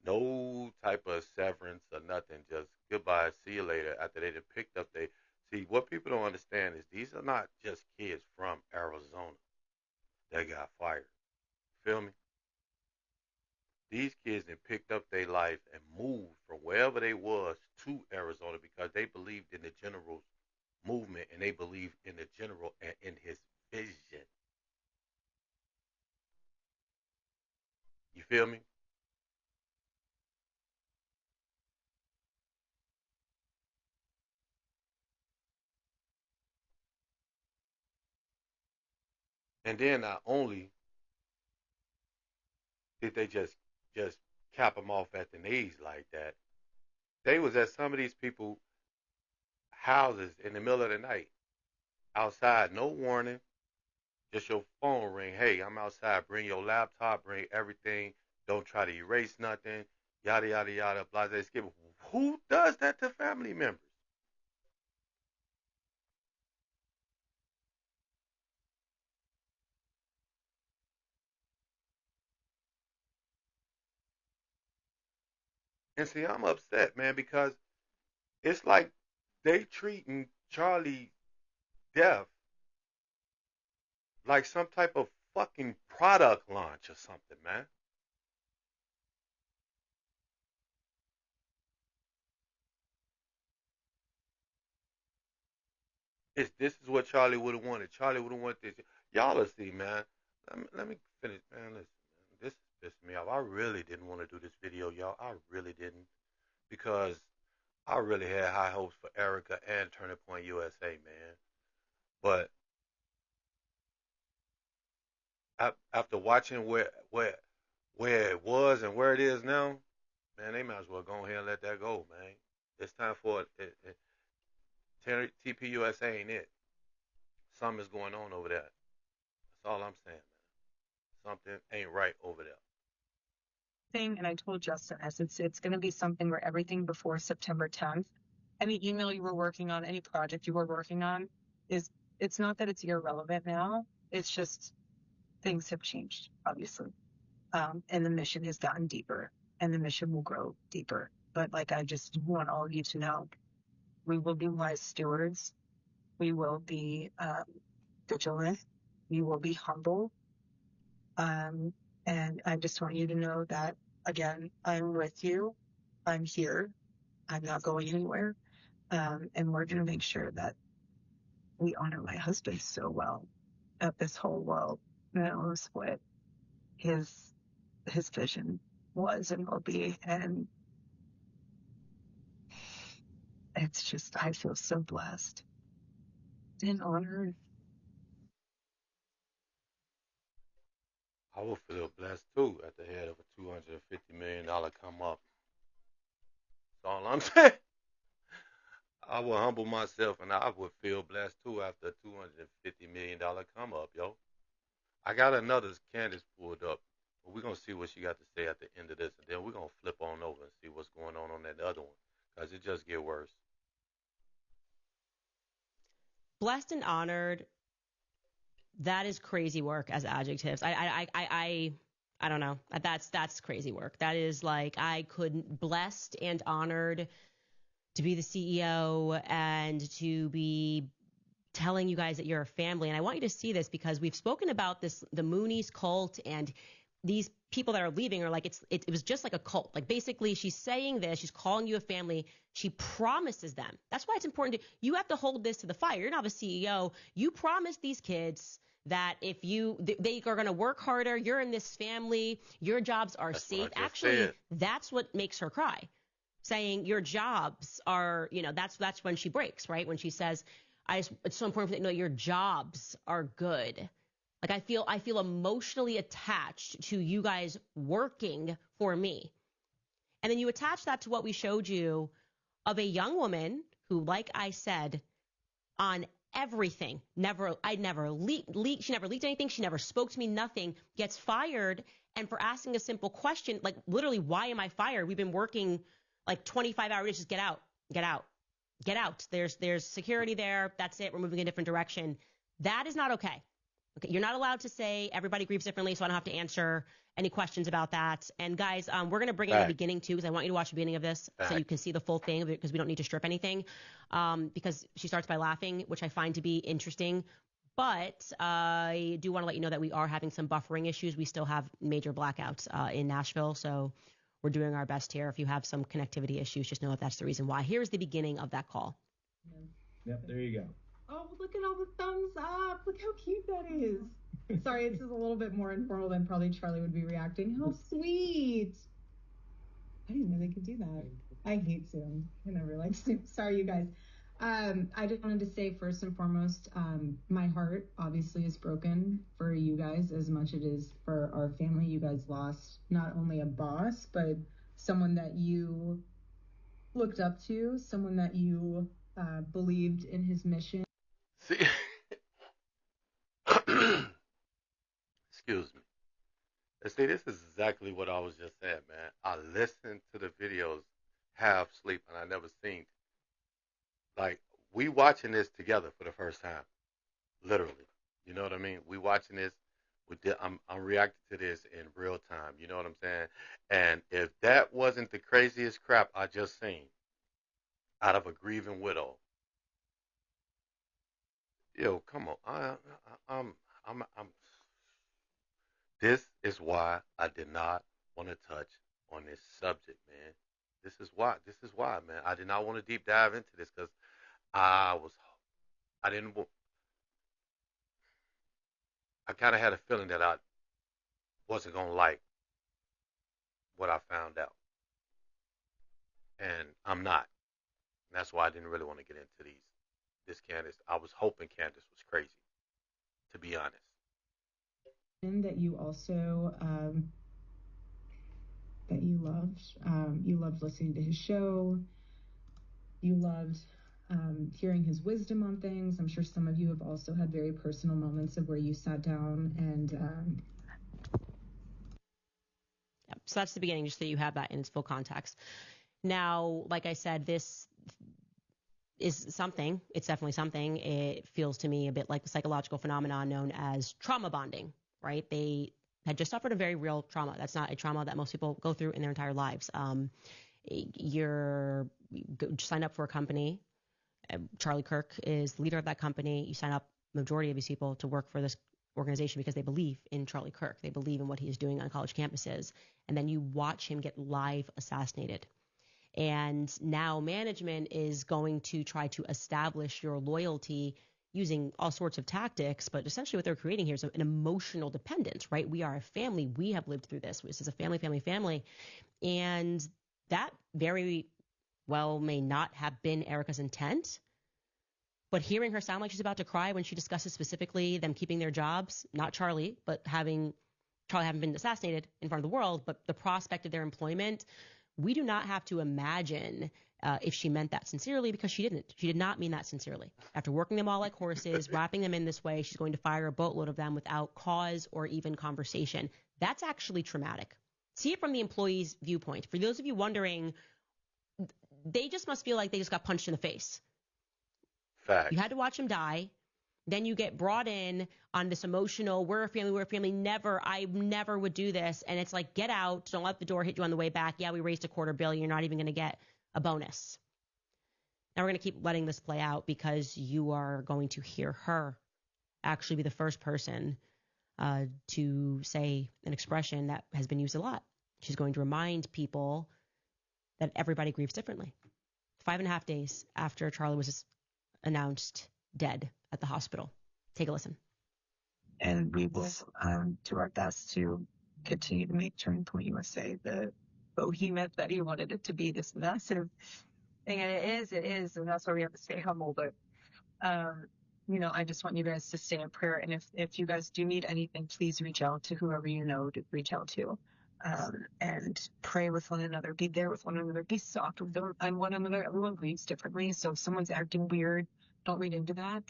no type of severance or nothing. Just goodbye, see you later. After they picked up they see what people don't understand is these are not just kids from Arizona that got fired. Feel me? These kids that picked up their life and moved from wherever they was to Arizona because they believed in the general's movement and they believed in the general and in his vision. You feel me? And then not only did they just cap them off at the knees like that, they was at some of these people houses in the middle of the night outside, no warning, just your phone ring. Hey, I'm outside. Bring your laptop. Bring everything. Don't try to erase nothing. Yada yada yada. Blah. Skip. Who does that to family members? And see, I'm upset, man, because it's like they treating Charlie death like some type of fucking product launch or something, man. This is what Charlie would have wanted. Charlie would have wanted this. Y'all will see, man. Let me finish, man. Listen, man. This pissed me off. I really didn't want to do this video, y'all. I really didn't because I really had high hopes for Erica and Turning Point USA, man. But after watching where it was and where it is now, man, they might as well go ahead and let that go, man. It's time for TPUSA ain't it. Something is going on over there. That's all I'm saying, man. Something ain't right over there. Thing, and I told Justin as it's going to be something where everything before September 10th, any email you were working on, any project you were working on, is it's not that it's irrelevant now. It's just things have changed, obviously, and the mission has gotten deeper, and the mission will grow deeper. But like I just want all of you to know, we will be wise stewards. We will be vigilant. We will be humble. Um, and I just want you to know that, again, I'm with you. I'm here. I'm not going anywhere. And we're going to make sure that we honor my husband so well that this whole world knows what his vision was and will be. And it's just, I feel so blessed and honored. I would feel blessed too at the head of a $250 million come up. That's all I'm saying. I would humble myself and I would feel blessed too after a $250 million come up, yo. I got another Candace pulled up. But we're gonna see what she got to say at the end of this, and then we're gonna flip on over and see what's going on that other one, cause it just get worse. Blessed and honored, that is crazy work as adjectives. I don't know. That's crazy work. That is like, I couldn't, blessed and honored to be the CEO and to be telling you guys that you're a family. And I want you to see this because we've spoken about this, the Moonies cult, and these people that are leaving are like, it was just like a cult. Like, basically she's saying this, she's calling you a family. She promises them. That's why it's important you have to hold this to the fire. You're not a CEO. You promise these kids that if they are going to work harder, you're in this family, your jobs are That's safe. what I just Actually, said. that's what makes her cry. Saying your jobs are, that's when she breaks, right? When she says, it's so important that your jobs are good. Like, I feel emotionally attached to you guys working for me. And then you attach that to what we showed you of a young woman who, like I said, on everything, she never leaked anything. She never spoke to me, nothing, gets fired. And for asking a simple question, like, literally, why am I fired? We've been working like 25 hours, just get out, get out, get out. There's security there. That's it. We're moving in a different direction. That is not okay. Okay, you're not allowed to say everybody grieves differently, so I don't have to answer any questions about that. And guys, we're going to bring in the Fact. beginning too, because I want you to watch the beginning of this so you Fact. can see the full thing, because we don't need to strip anything. Because she starts by laughing, which I find to be interesting. But I do want to let you know that we are having some buffering issues. We still have major blackouts in Nashville, so we're doing our best here. If you have some connectivity issues, just know that that's the reason why. Here's the beginning of that call. Yep, there you go. Oh, look at all the thumbs up. Look how cute that is. Sorry, this is a little bit more informal than probably Charlie would be reacting. How sweet. I didn't know they could do that. I hate Zoom. I never liked Zoom. Sorry, you guys. I just wanted to say, first and foremost, my heart obviously is broken for you guys as much as it is for our family. You guys lost not only a boss, but someone that you looked up to, someone that you believed in his mission. See, excuse me. And see, this is exactly what I was just saying, man. I listened to the videos half sleep, and I never seen, like, we watching this together for the first time, literally. You know what I mean? We watching this. I'm reacting to this in real time. You know what I'm saying? And if that wasn't the craziest crap I just seen out of a grieving widow, yo, come on. I'm. This is why I did not want to touch on this subject, man. This is why. This is why, man. I did not want to deep dive into this because I was. I didn't. I kind of had a feeling that I wasn't gonna like what I found out, and I'm not. And that's why I didn't really want to get into these. This Candace. I was hoping Candace was crazy, to be honest. That you also that you loved listening to his show. You loved hearing his wisdom on things. I'm sure some of you have also had very personal moments of where you sat down and Yep. So that's the beginning, just so you have that in its full context. Now, like I said, this is something. It's definitely something. It feels to me a bit like the psychological phenomenon known as trauma bonding, right? They had just suffered a very real trauma. That's not a trauma that most people go through in their entire lives. You sign up for a company. Charlie Kirk is the leader of that company. You sign up, majority of these people, to work for this organization because they believe in Charlie Kirk. They believe in what he is doing on college campuses. And then you watch him get live assassinated. And now management is going to try to establish your loyalty using all sorts of tactics, but essentially what they're creating here is an emotional dependence, right? We are a family. We have lived through this. This is a family. And that very well may not have been Erica's intent. But hearing her sound like she's about to cry when she discusses specifically them keeping their jobs, not Charlie, but Charlie having been assassinated in front of the world, but the prospect of their employment We do not have to imagine if she meant that sincerely, because she didn't. She did not mean that sincerely. After working them all like horses, wrapping them in this way, she's going to fire a boatload of them without cause or even conversation. That's actually traumatic. See it from the employee's viewpoint. For those of you wondering, they just must feel like they just got punched in the face. Fact. You had to watch him die. Then you get brought in on this emotional, we're a family, never, I never would do this. And it's like, get out. Don't let the door hit you on the way back. Yeah, we raised $250,000. You're not even going to get a bonus. Now we're going to keep letting this play out, because you are going to hear her actually be the first person to say an expression that has been used a lot. She's going to remind people that everybody grieves differently. 5.5 days after Charlie was announced dead at the hospital. Take a listen. And we will do our best to continue to make Turning Point USA the behemoth that he wanted it to be, this massive thing. And it is, and that's why we have to stay humble. But, I just want you guys to stay in prayer. And if you guys do need anything, please reach out to whoever you know to reach out to. And pray with one another, be there with one another, be soft with them and one another. Everyone grieves differently. So if someone's acting weird, don't read into that.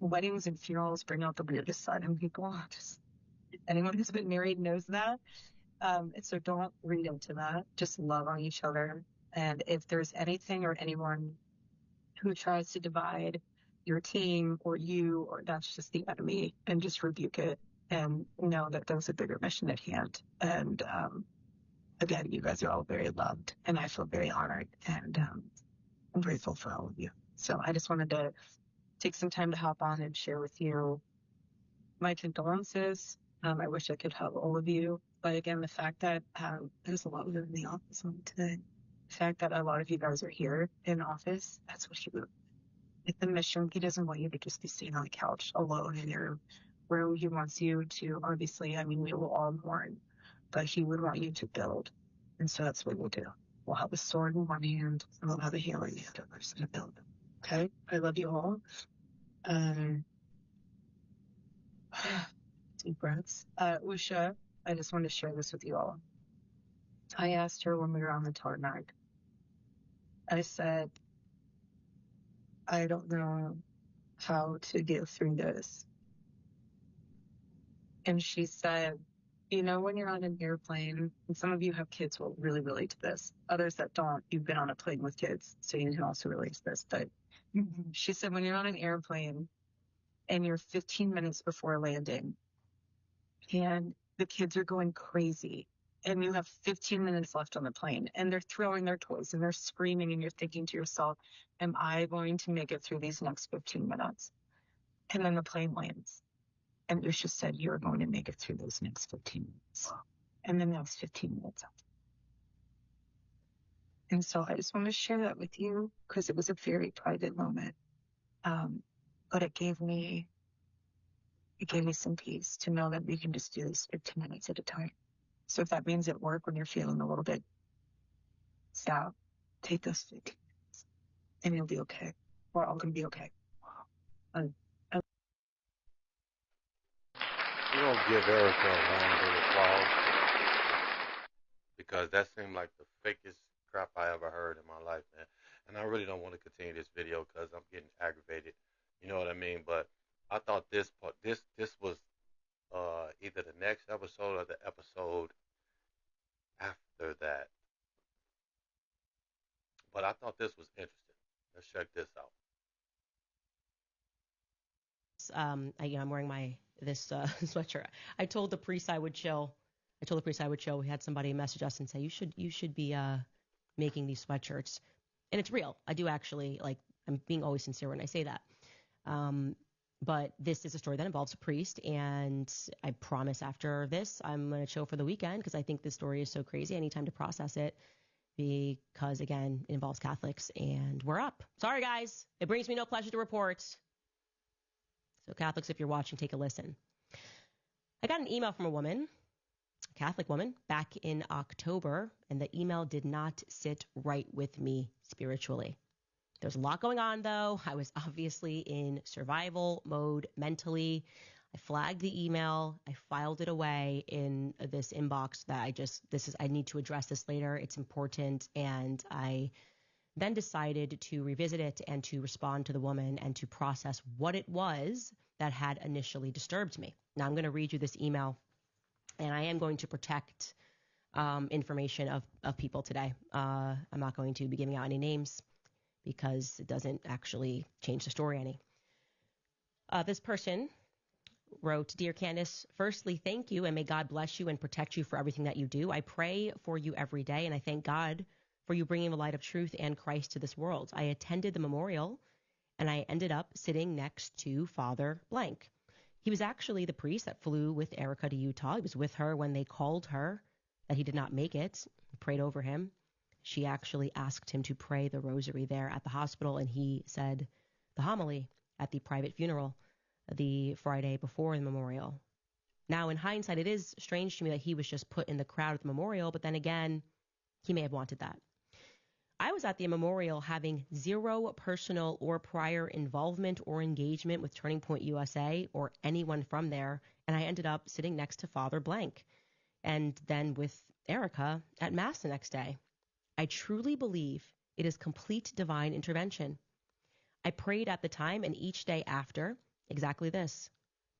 Weddings and funerals bring out the weirdest side in people. Just anyone who's been married knows that. So don't read into that. Just love on each other. And if there's anything or anyone who tries to divide your team or you, or that's just the enemy, and just rebuke it and know that there's a bigger mission at hand. And again, you guys are all very loved, and I feel very honored, and I'm grateful for all of you. So I just wanted to take some time to hop on and share with you my condolences. I wish I could help all of you. But again, the fact that there's a lot of them in the office on today, the fact that a lot of you guys are here in office, that's what he would. With the mission, he doesn't want you to just be sitting on the couch alone in your room. He wants you to, obviously, we will all mourn, but he would want you to build. And so that's what we'll do. We'll have a sword in one hand, and we'll have a hammer in the other, and build. Okay? I love you all. Deep breaths. Usha, I just wanted to share this with you all. I asked her when we were on the tarmac, I said, I don't know how to get through this. And she said, when you're on an airplane, and some of you have kids will really relate to this. Others that don't, you've been on a plane with kids, so you can also relate to this. But she said, when you're on an airplane and you're 15 minutes before landing and the kids are going crazy and you have 15 minutes left on the plane and they're throwing their toys and they're screaming, and you're thinking to yourself, am I going to make it through these next 15 minutes? And then the plane lands. And Usha said, you're going to make it through those next 15 minutes. And the next 15 minutes after. And so I just want to share that with you, because it was a very private moment. But it gave me some peace to know that we can just do this 15 minutes at a time. So if that means at work, when you're feeling a little bit sad, take those 15 minutes and you'll be okay. We're all going to be okay. You don't give Erica a round of applause, because that seemed like the fakest crap I ever heard in my life, man. And I really don't want to continue this video because I'm getting aggravated. You know what I mean? But I thought this was either the next episode or the episode after that. But I thought this was interesting. Let's check this out. I'm wearing this sweatshirt. I told the priest I would chill. We had somebody message us and say, you should be making these sweatshirts. And it's real. I do actually, I'm being always sincere when I say that. But this is a story that involves a priest, and I promise after this, I'm going to chill for the weekend, because I think this story is so crazy. I need time to process it, because, again, it involves Catholics, and we're up. Sorry, guys. It brings me no pleasure to report. So Catholics, if you're watching, take a listen. I got an email from a woman, a Catholic woman, back in October, and the email did not sit right with me spiritually. There's a lot going on, though. I was obviously in survival mode mentally. I flagged the email. I filed it away in this inbox that I need to address this later. It's important. And I then decided to revisit it and to respond to the woman and to process what it was that had initially disturbed me. Now I'm going to read you this email, and I am going to protect information of people today. I'm not going to be giving out any names because it doesn't actually change the story any. This person wrote, "Dear Candace, firstly, thank you, and may God bless you and protect you for everything that you do. I pray for you every day, and I thank God for you bringing the light of truth and Christ to this world. I attended the memorial, and I ended up sitting next to Father Blank. He was actually the priest that flew with Erica to Utah. He was with her when they called her that he did not make it. We prayed over him. She actually asked him to pray the rosary there at the hospital, and he said the homily at the private funeral the Friday before the memorial. Now, in hindsight, it is strange to me that he was just put in the crowd at the memorial, but then again, he may have wanted that. I was at the memorial having zero personal or prior involvement or engagement with Turning Point USA or anyone from there, and I ended up sitting next to Father Blank and then with Erica at Mass the next day. I truly believe it is complete divine intervention. I prayed at the time and each day after exactly this.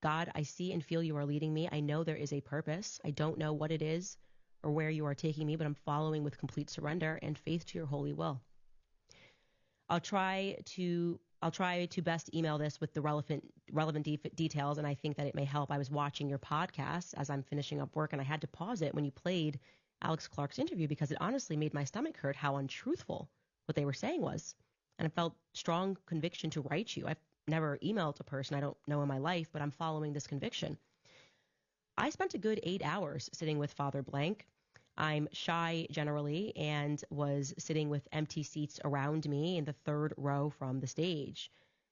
God, I see and feel you are leading me. I know there is a purpose. I don't know what it is or where you are taking me, but I'm following with complete surrender and faith to your holy will. I'll try to best email this with the relevant details, and I think that it may help. I was watching your podcast as I'm finishing up work, and I had to pause it when you played Alex Clark's interview because it honestly made my stomach hurt how untruthful what they were saying was. And I felt strong conviction to write you. I've never emailed a person I don't know in my life, but I'm following this conviction. I spent a good 8 hours sitting with Father Blank. I'm shy generally and was sitting with empty seats around me in the third row from the stage.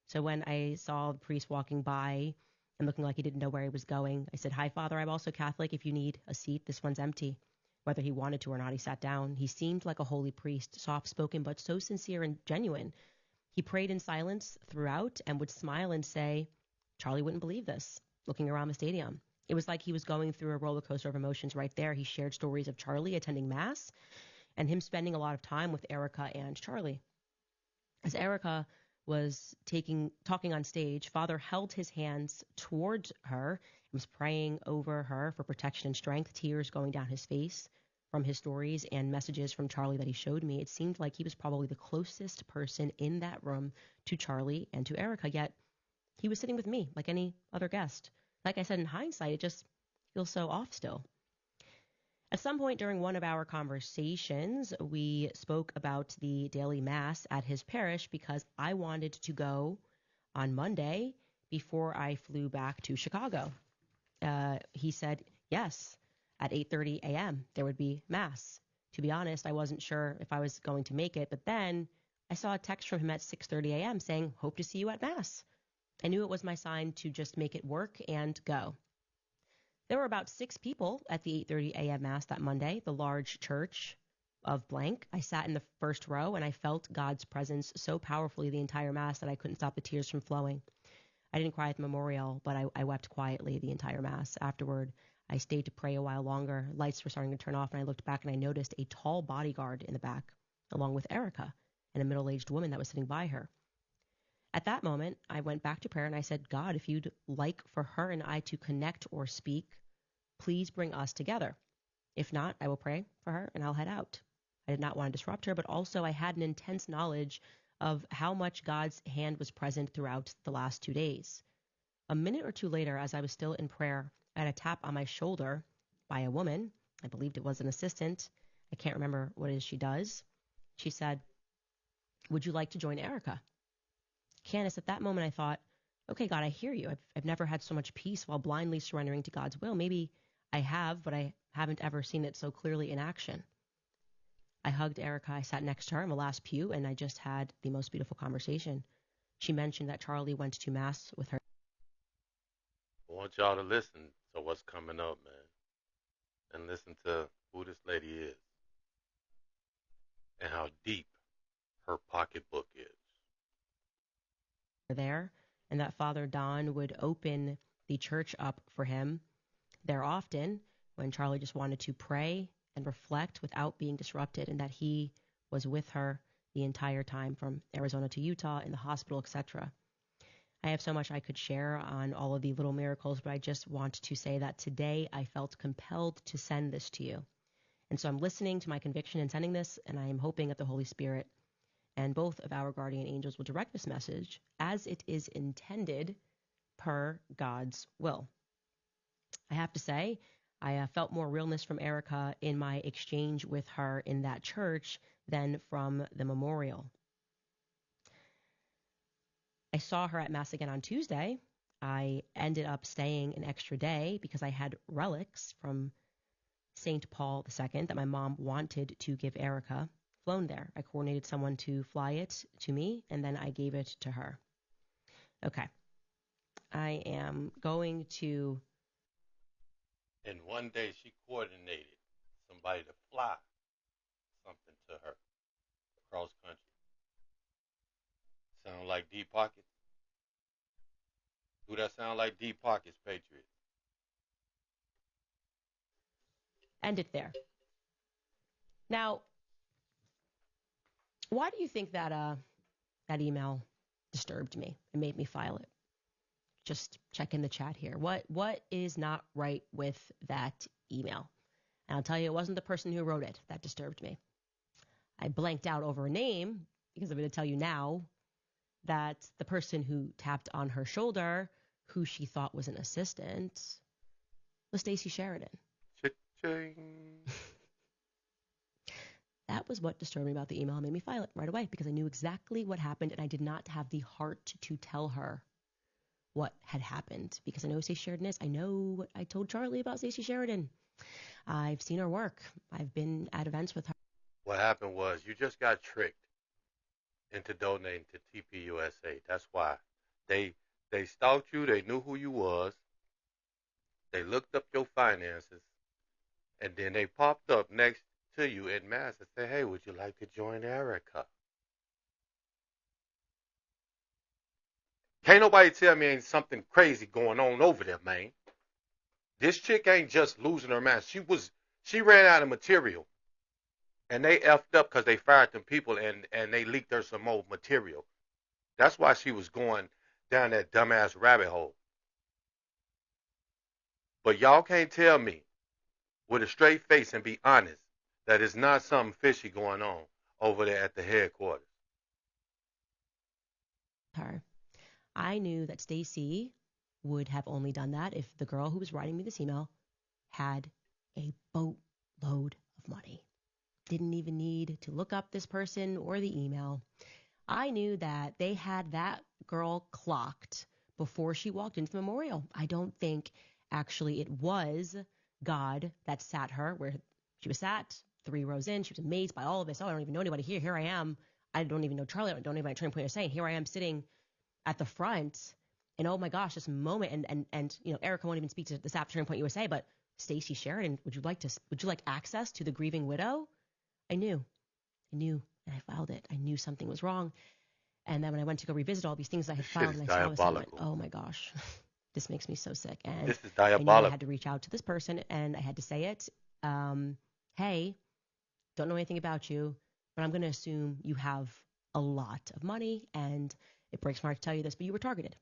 So when I saw the priest walking by and looking like he didn't know where he was going, I said, "Hi, Father, I'm also Catholic. If you need a seat, this one's empty." Whether he wanted to or not, he sat down. He seemed like a holy priest, soft-spoken, but so sincere and genuine. He prayed in silence throughout and would smile and say, "Charlie wouldn't believe this," looking around the stadium. It was like he was going through a roller coaster of emotions right there. He shared stories of Charlie attending Mass and him spending a lot of time with Erica and Charlie. As Erica was talking on stage, Father held his hands towards her and was praying over her for protection and strength, tears going down his face from his stories and messages from Charlie that he showed me. It seemed like he was probably the closest person in that room to Charlie and to Erica, yet he was sitting with me like any other guest. Like I said, in hindsight, it just feels so off still. At some point during one of our conversations, we spoke about the daily Mass at his parish because I wanted to go on Monday before I flew back to Chicago. He said, yes, at 8:30 a.m. there would be Mass. To be honest, I wasn't sure if I was going to make it, but then I saw a text from him at 6:30 a.m. saying, "Hope to see you at Mass." I knew it was my sign to just make it work and go. There were about 6 people at the 8:30 a.m. Mass that Monday, the large church of Blank. I sat in the first row, and I felt God's presence so powerfully the entire Mass that I couldn't stop the tears from flowing. I didn't cry at the memorial, but I wept quietly the entire Mass. Afterward, I stayed to pray a while longer. Lights were starting to turn off, and I looked back, and I noticed a tall bodyguard in the back, along with Erica and a middle-aged woman that was sitting by her. At that moment, I went back to prayer and I said, "God, if you'd like for her and I to connect or speak, please bring us together. If not, I will pray for her and I'll head out." I did not want to disrupt her, but also I had an intense knowledge of how much God's hand was present throughout the last 2 days. A minute or two later, as I was still in prayer, I had a tap on my shoulder by a woman. I believed it was an assistant. I can't remember what it is she does. She said, "Would you like to join Erica?" Candace, at that moment I thought, okay, God, I hear you. I've never had so much peace while blindly surrendering to God's will. Maybe I have, but I haven't ever seen it so clearly in action. I hugged Erica. I sat next to her in the last pew, and I just had the most beautiful conversation. She mentioned that Charlie went to Mass with her. I want y'all to listen to what's coming up, man. And listen to who this lady is and how deep her pocketbook is. There, and that Father Don would open the church up for him there often when Charlie just wanted to pray and reflect without being disrupted, and that he was with her the entire time from Arizona to Utah, in the hospital, etc. I have so much I could share on all of the little miracles, but I just want to say that today I felt compelled to send this to you. And so I'm listening to my conviction in sending this, and I am hoping that the Holy Spirit and both of our guardian angels will direct this message as it is intended per God's will. I have to say, I felt more realness from Erica in my exchange with her in that church than from the memorial. I saw her at Mass again on Tuesday. I ended up staying an extra day because I had relics from St. Paul II that my mom wanted to give Erica flown there. I coordinated someone to fly it to me, and then I gave it to her. Okay. I am going to... And one day she coordinated somebody to fly something to her across country. Sound like deep pockets? Do that sound like deep pockets, Patriot? end it there. Now, why do you think that that email disturbed me and made me file it? Just check in the chat here. What is not right with that email? And I'll tell you, it wasn't the person who wrote it that disturbed me. I blanked out over a name because I'm going to tell you now that the person who tapped on her shoulder, who she thought was an assistant, was Stacey Sheridan. Cha-ching. That was what disturbed me about the email and made me file it right away, because I knew exactly what happened and I did not have the heart to tell her what had happened, because I know who Stacey Sheridan is. I know what I told Charlie about Stacey Sheridan. I've seen her work. I've been at events with her. What happened was you just got tricked into donating to TPUSA. That's why. They stalked you. They knew who you was. They looked up your finances. And then they popped up next to you in mass and said, hey, would you like to join Erica? Can't nobody tell me ain't something crazy going on over there, man. This chick ain't just losing her mind. She ran out of material. And they effed up because they fired them people and they leaked her some old material. That's why she was going down that dumbass rabbit hole. But y'all can't tell me with a straight face and be honest that it's not something fishy going on over there at the headquarters. Her. I knew that Stacey would have only done that if the girl who was writing me this email had a boatload of money. Didn't even need to look up this person or the email. I knew that they had that girl clocked before she walked into the memorial. I don't think actually it was God that sat her where she was sat, 3 rows in. She was amazed by all of this. Oh, I don't even know anybody here. Here I am. I don't even know Charlie. I don't know anybody at Turning Point USA. Here I am sitting at the front. And oh my gosh, this moment. And you know, Erica won't even speak to the staff at Turning Point USA, but Stacey Sheridan, would you like access to the grieving widow? I knew, and I filed it. I knew something was wrong. And then when I went to go revisit all these things I had filed, and I saw this, I went, oh my gosh, this makes me so sick. And this is diabolical. I knew I had to reach out to this person, and I had to say it. Hey, don't know anything about you, but I'm going to assume you have a lot of money, and it breaks my heart to tell you this, but you were targeted.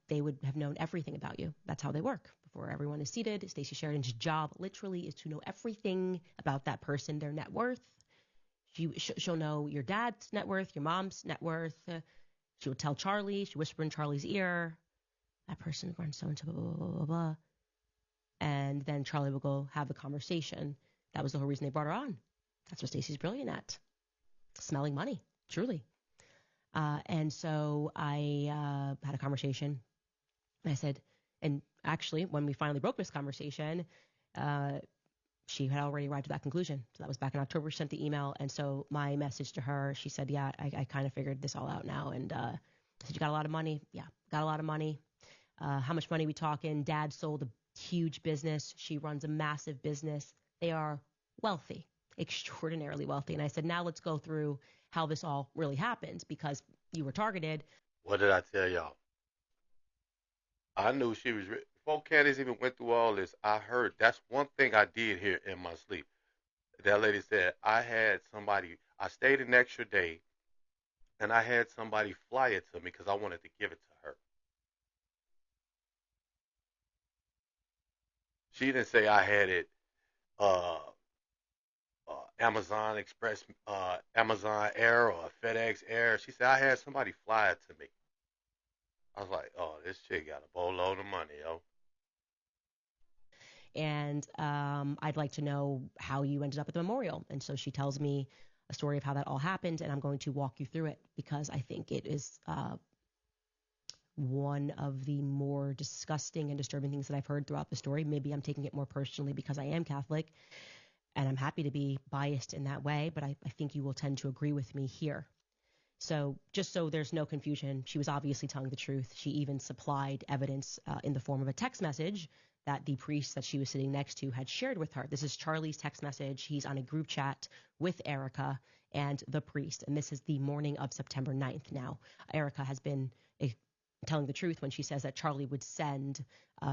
They would have known everything about you. That's how they work. Before everyone is seated, Stacey Sheridan's job literally is to know everything about that person, their net worth. She'll know your dad's net worth, your mom's net worth. She will tell Charlie. She whisper in Charlie's ear, that person runs so and so, blah, blah, blah, blah, blah. And then Charlie will go have the conversation. That was the whole reason they brought her on. That's what Stacey's brilliant at. Smelling money, truly. And so I had a conversation. And I said, and actually, when we finally broke this conversation, she had already arrived at that conclusion. So that was back in October. She sent the email. And so my message to her, she said, yeah, I kind of figured this all out now. And I said, you got a lot of money? Yeah, got a lot of money. How much money we talking? Dad sold a huge business. She runs a massive business. They are wealthy, extraordinarily wealthy. And I said, now let's go through how this all really happened, because you were targeted. What did I tell y'all? I knew she was. Before Candace even went through all this, I heard. That's one thing I did hear in my sleep. That lady said I had somebody. I stayed an extra day, and I had somebody fly it to me because I wanted to give it to her. She didn't say I had it. Uh, Amazon Express, Amazon Air or FedEx Air. She said I had somebody fly it to me. I was like, oh, this chick got a boatload of money, yo. And I'd like to know how you ended up at the memorial. And so she tells me a story of how that all happened, and I'm going to walk you through it because I think it is one of the more disgusting and disturbing things that I've heard throughout the story. Maybe I'm taking it more personally because I am Catholic, and I'm happy to be biased in that way, but I think you will tend to agree with me here. So just so there's no confusion, she was obviously telling the truth. She even supplied evidence in the form of a text message that the priest that she was sitting next to had shared with her. This is Charlie's text message. He's on a group chat with Erica and the priest, and this is the morning of September 9th. Now, Erica has been telling the truth when she says that Charlie would send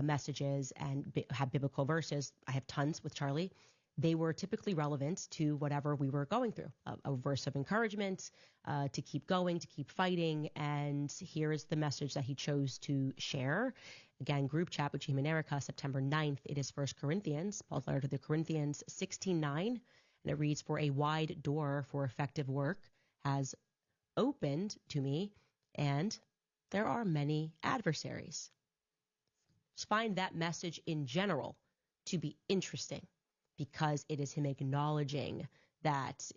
messages and have biblical verses. I have tons with Charlie. They were typically relevant to whatever we were going through, a verse of encouragement, to keep going, to keep fighting. And here is the message that he chose to share. Again, group chat between him and Erica, September 9th. It is 1 Corinthians, Paul's letter to the Corinthians, 16:9. And it reads, "For a wide door for effective work has opened to me, and there are many adversaries." Just find that message in general to be interesting, because it is him acknowledging that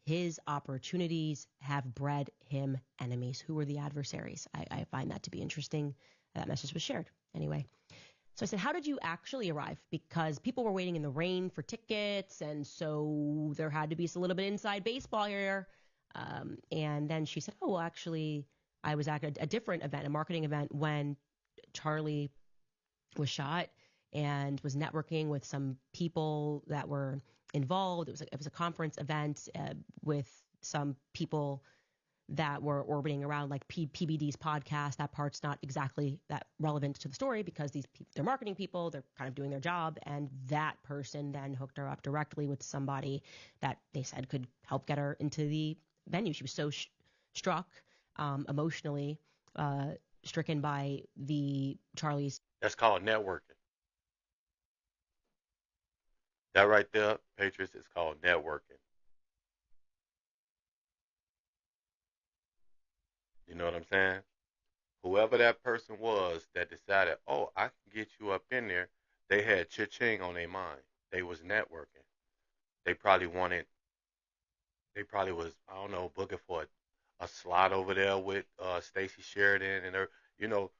his opportunities have bred him enemies. Who are the adversaries? I find that to be interesting. That message was shared. Anyway, so I said, how did you actually arrive? Because people were waiting in the rain for tickets, and so there had to be a little bit inside baseball here. And then she said, oh, well, actually, I was at a different event, a marketing event, when Charlie was shot, and was networking with some people that were involved. It was a conference event with some people that were orbiting around, like PBD's podcast. That part's not exactly that relevant to the story because they're marketing people. They're kind of doing their job. And that person then hooked her up directly with somebody that they said could help get her into the venue. She was so struck emotionally, stricken by Charlie's. That's called networking. That right there, Patriots, is called networking. You know what I'm saying? Whoever that person was that decided, oh, I can get you up in there, they had cha-ching on their mind. They was networking. They probably wanted, they probably was, I don't know, booking for a slot over there with Stacy Sheridan and her, you know,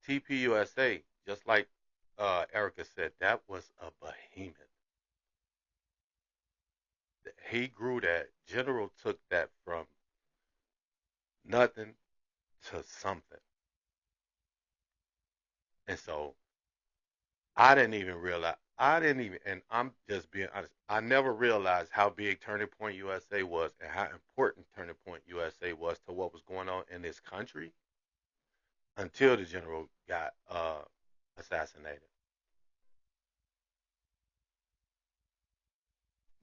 TPUSA, just like Erica said, that was a behemoth. He grew that. General took that from nothing to something. And so and I'm just being honest, I never realized how big Turning Point USA was and how important Turning Point USA was to what was going on in this country until the general got assassinated.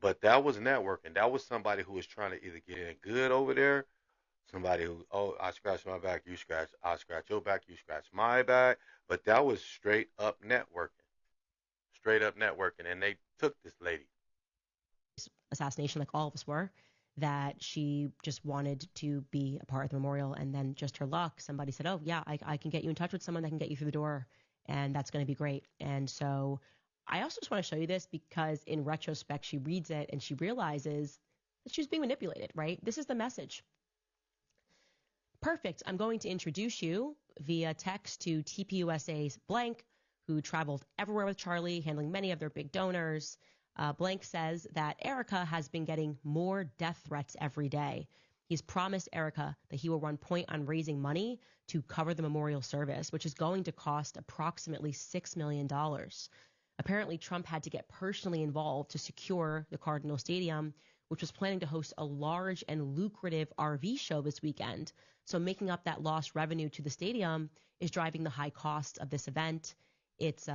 But that was networking. That was somebody who was trying to either get in good over there, somebody who, oh, I scratch my back, you scratch, I scratch your back, you scratch my back. But that was straight up networking, and they took this lady. Assassination, like all of us were, that she just wanted to be a part of the memorial. And then just her luck, somebody said, oh, yeah, I can get you in touch with someone that can get you through the door, and that's going to be great. And so I also just want to show you this because in retrospect, she reads it and she realizes that she was being manipulated, right? This is the message. Perfect. I'm going to introduce you via text to TPUSA's Blank, who traveled everywhere with Charlie, handling many of their big donors. Blank says that Erica has been getting more death threats every day. He's promised Erica that he will run point on raising money to cover the memorial service, which is going to cost approximately $6 million. Apparently, Trump had to get personally involved to secure the Cardinal Stadium, which was planning to host a large and lucrative RV show this weekend. So making up that lost revenue to the stadium is driving the high cost of this event. It's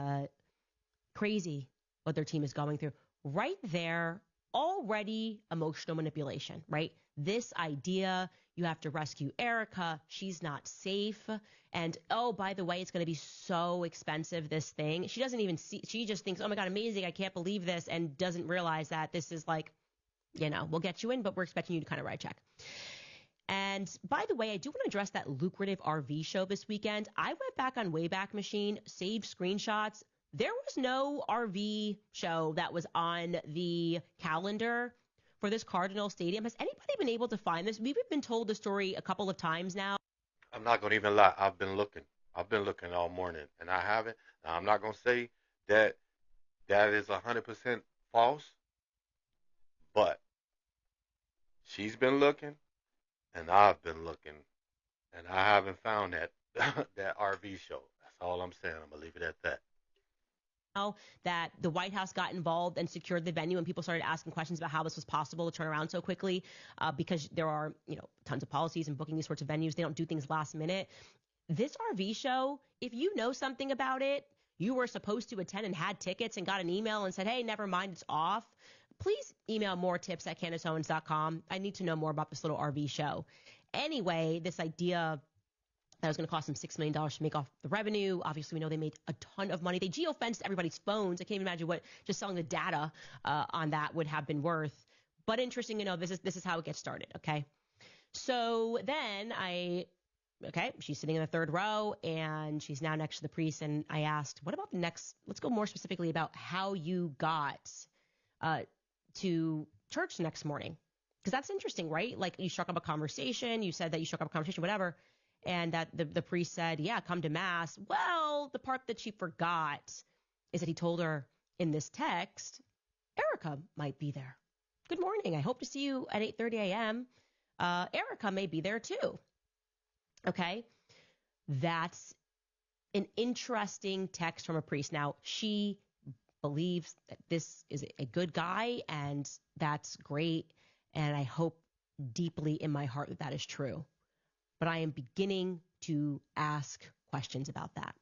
crazy what their team is going through. Right there, already emotional manipulation, right? This idea, you have to rescue Erica. She's not safe. And, oh, by the way, it's going to be so expensive, this thing. She doesn't even see, she just thinks, oh my God, amazing. I can't believe this. And doesn't realize that this is like, we'll get you in, but we're expecting you to kind of write a check. And by the way, I do want to address that lucrative RV show this weekend. I went back on Wayback Machine, saved screenshots. There was no RV show that was on the calendar for this Cardinal Stadium. Has anybody been able to find this? We've been told the story a couple of times now. I'm not going to even lie. I've been looking all morning, and I haven't. Now, I'm not going to say that is 100% false, but she's been looking, and I've been looking, and I haven't found that RV show. That's all I'm saying. I'm going to leave it at that. That the White House got involved and secured the venue, and people started asking questions about how this was possible to turn around so quickly, because there are, tons of policies and booking these sorts of venues. They don't do things last minute. This RV show, if you know something about it, you were supposed to attend and had tickets and got an email and said, hey, never mind, it's off. Please email more tips at CandaceOwens.com. I need to know more about this little RV show. Anyway, this idea that was going to cost them $6 million to make off the revenue. Obviously, we know they made a ton of money. They geofenced everybody's phones. I can't even imagine what just selling the data on that would have been worth. But interesting to know, this is how it gets started, okay? So then she's sitting in the third row, and she's now next to the priest, and I asked, what about the next, let's go more specifically about how you got to church the next morning. Because that's interesting, right? Like, you struck up a conversation, you said that you struck up a conversation, whatever. And that the priest said, yeah, come to mass. Well, the part that she forgot is that he told her in this text, Erica might be there. Good morning. I hope to see you at 8:30 a.m. Erica may be there too. Okay. That's an interesting text from a priest. Now, she believes that this is a good guy, and that's great. And I hope deeply in my heart that is true. But I am beginning to ask questions about that,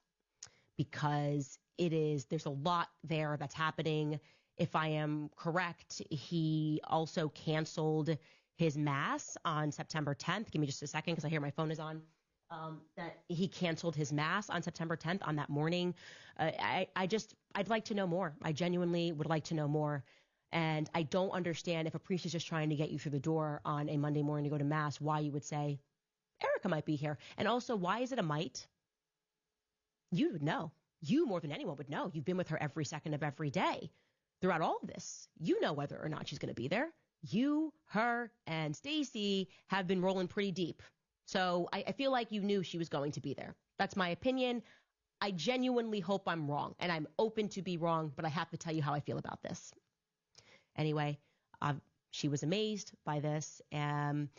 because there's a lot there that's happening. If I am correct, he also canceled his mass on September 10th. Give me just a second, because I hear my phone is on. That he canceled his mass on September 10th on that morning. I'd like to know more. I genuinely would like to know more. And I don't understand, if a priest is just trying to get you through the door on a Monday morning to go to mass, why you would say, Erica might be here. And also, why is it a might? You would know. You, more than anyone, would know. You've been with her every second of every day throughout all of this. You know whether or not she's going to be there. You, her, and Stacy have been rolling pretty deep. So I feel like you knew she was going to be there. That's my opinion. I genuinely hope I'm wrong, and I'm open to be wrong, but I have to tell you how I feel about this. Anyway, she was amazed by this, and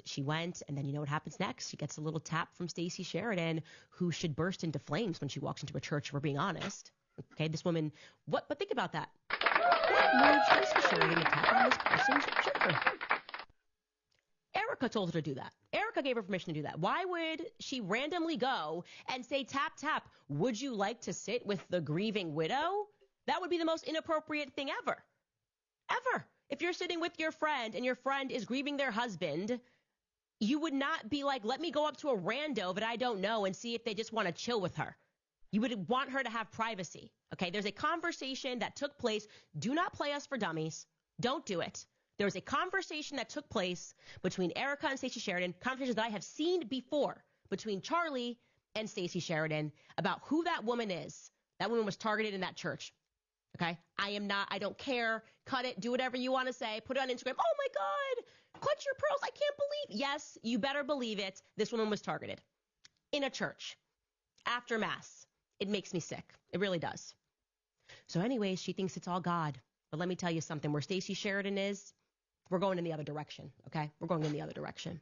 she went, and then you know what happens next? She gets a little tap from Stacey Sheridan, who should burst into flames when she walks into a church, if we're being honest. Okay, this woman, but think about that. What moved Stacey Sheridan to tap on this person's shoulder? Erica told her to do that. Erica gave her permission to do that. Why would she randomly go and say, tap, tap, would you like to sit with the grieving widow? That would be the most inappropriate thing ever. Ever. If you're sitting with your friend and your friend is grieving their husband, you would not be like, let me go up to a rando that I don't know and see if they just want to chill with her. You would want her to have privacy. Okay, there's a conversation that took place. Do not play us for dummies. Don't do it. There was a conversation that took place between Erica and Stacey Sheridan, conversations that I have seen before between Charlie and Stacey Sheridan about who that woman is. That woman was targeted in that church. Okay, I don't care. Cut it. Do whatever you want to say. Put it on Instagram. Oh my God, clutch your pearls. I can't believe. Yes, you better believe it. This woman was targeted in a church after mass. It makes me sick. It really does. So anyways, she thinks it's all God. But let me tell you something. Where Stacey Sheridan is, we're going in the other direction. Okay, we're going in the other direction.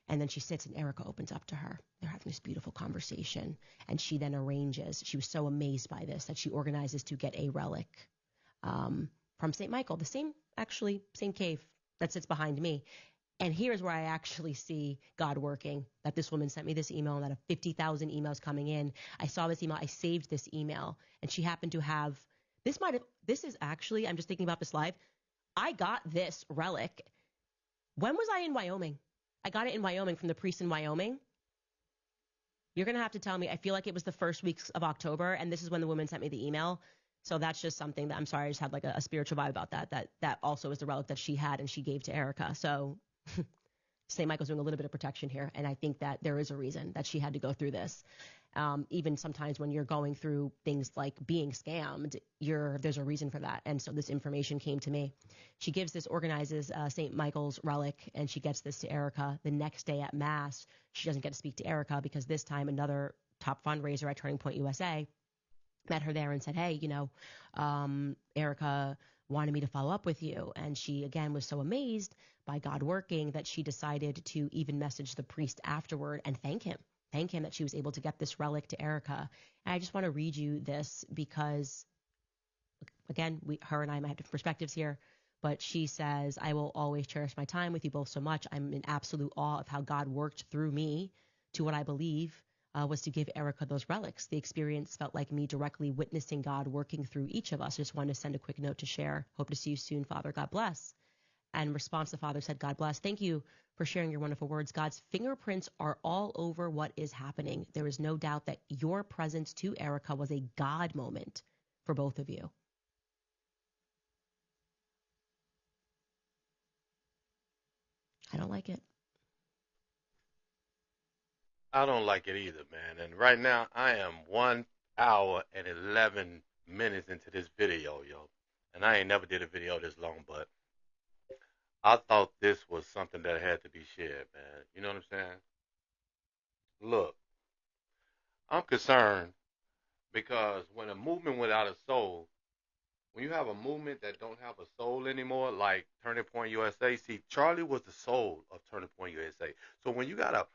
And then she sits and Erica opens up to her. They're having this beautiful conversation. And she then arranges. She was so amazed by this that she organizes to get a relic from St. Michael, the same actually, same cave that sits behind me. And here's where I actually see God working, that this woman sent me this email and that of 50,000 emails coming in. I saw this email. I saved this email. And she happened to have, this is actually, I'm just thinking about this live. I got this relic. When was I in Wyoming? I got it in Wyoming from the priest in Wyoming. You're going to have to tell me. I feel like it was the first weeks of October. And this is when the woman sent me the email. So that's just something that I'm sorry. I just had like a spiritual vibe about that. That also is the relic that she had and she gave to Erica. So St. Michael's doing a little bit of protection here. And I think that there is a reason that she had to go through this. Even sometimes when you're going through things like being scammed, there's a reason for that. And so this information came to me. She organizes St. Michael's relic, and she gets this to Erica. The next day at Mass, she doesn't get to speak to Erica because this time another top fundraiser at Turning Point USA met her there and said, hey, Erica wanted me to follow up with you. And she, again, was so amazed by God working that she decided to even message the priest afterward and thank him that she was able to get this relic to Erica. And I just want to read you this because, again, her and I might have different perspectives here, but she says, I will always cherish my time with you both so much. I'm in absolute awe of how God worked through me to what I believe was to give Erica those relics. The experience felt like me directly witnessing God working through each of us. I just wanted to send a quick note to share. Hope to see you soon, Father. God bless. And in response, the Father said, God bless. Thank you for sharing your wonderful words. God's fingerprints are all over what is happening. There is no doubt that your presence to Erica was a God moment for both of you. I don't like it. I don't like it either, man. And right now, I am 1 hour and 11 minutes into this video, yo. And I ain't never did a video this long, but I thought this was something that had to be shared, man. You know what I'm saying? Look, I'm concerned because when a movement without a soul, when you have a movement that don't have a soul anymore, like Turning Point USA, see, Charlie was the soul of Turning Point USA. So when you got a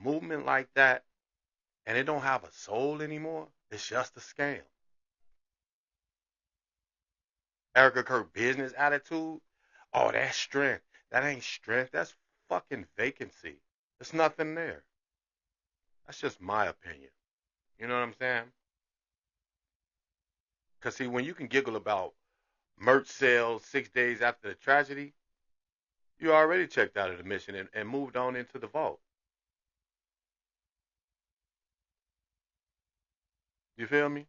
movement like that and it don't have a soul anymore, it's just a scam. Erica Kirk business attitude, oh, that's strength. That ain't strength. That's fucking vacancy. There's nothing there. That's just my opinion. You know what I'm saying? Because, see, when you can giggle about merch sales 6 days after the tragedy, you already checked out of the mission and moved on into the vault. You feel me?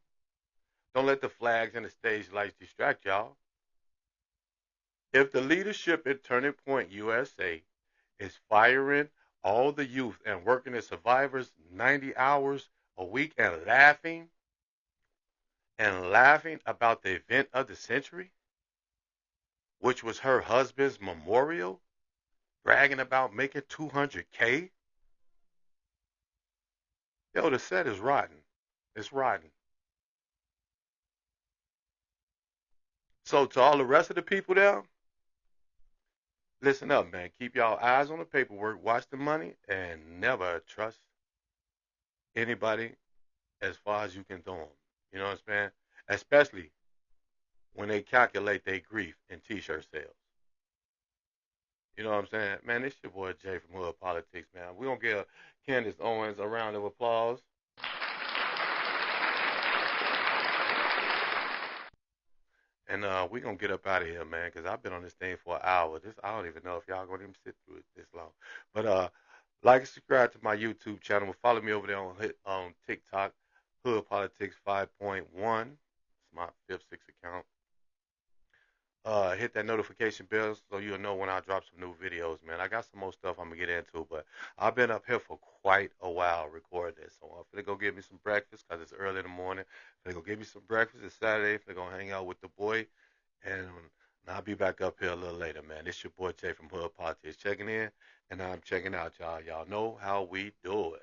Don't let the flags and the stage lights distract y'all. If the leadership at Turning Point USA is firing all the youth and working as survivors 90 hours a week and laughing about the event of the century, which was her husband's memorial, bragging about making 200K. Yo, the set is rotten. It's rotten. So to all the rest of the people there, listen up, man. Keep y'all eyes on the paperwork, watch the money, and never trust anybody as far as you can throw them. You know what I'm saying? Especially when they calculate their grief in t-shirt sales. You know what I'm saying? Man, this your boy Jay from Hood Politics, man. We're going to give Candace Owens a round of applause. And we're going to get up out of here, man, because I've been on this thing for an hour. I don't even know if y'all going to even sit through it this long. But like and subscribe to my YouTube channel. Follow me over there on TikTok, Hood Politics 5.1. It's my 5th, 6th account. Hit that notification bell so you'll know when I drop some new videos, man. I got some more stuff I'm going to get into, but I've been up here for quite a while recording this. So I'm going to go get me some breakfast because it's early in the morning. I'm going to go get me some breakfast. It's Saturday. I'm going to hang out with the boy, and I'll be back up here a little later, man. This your boy Jay from Hood Politics checking in, and I'm checking out, y'all. Y'all know how we do it.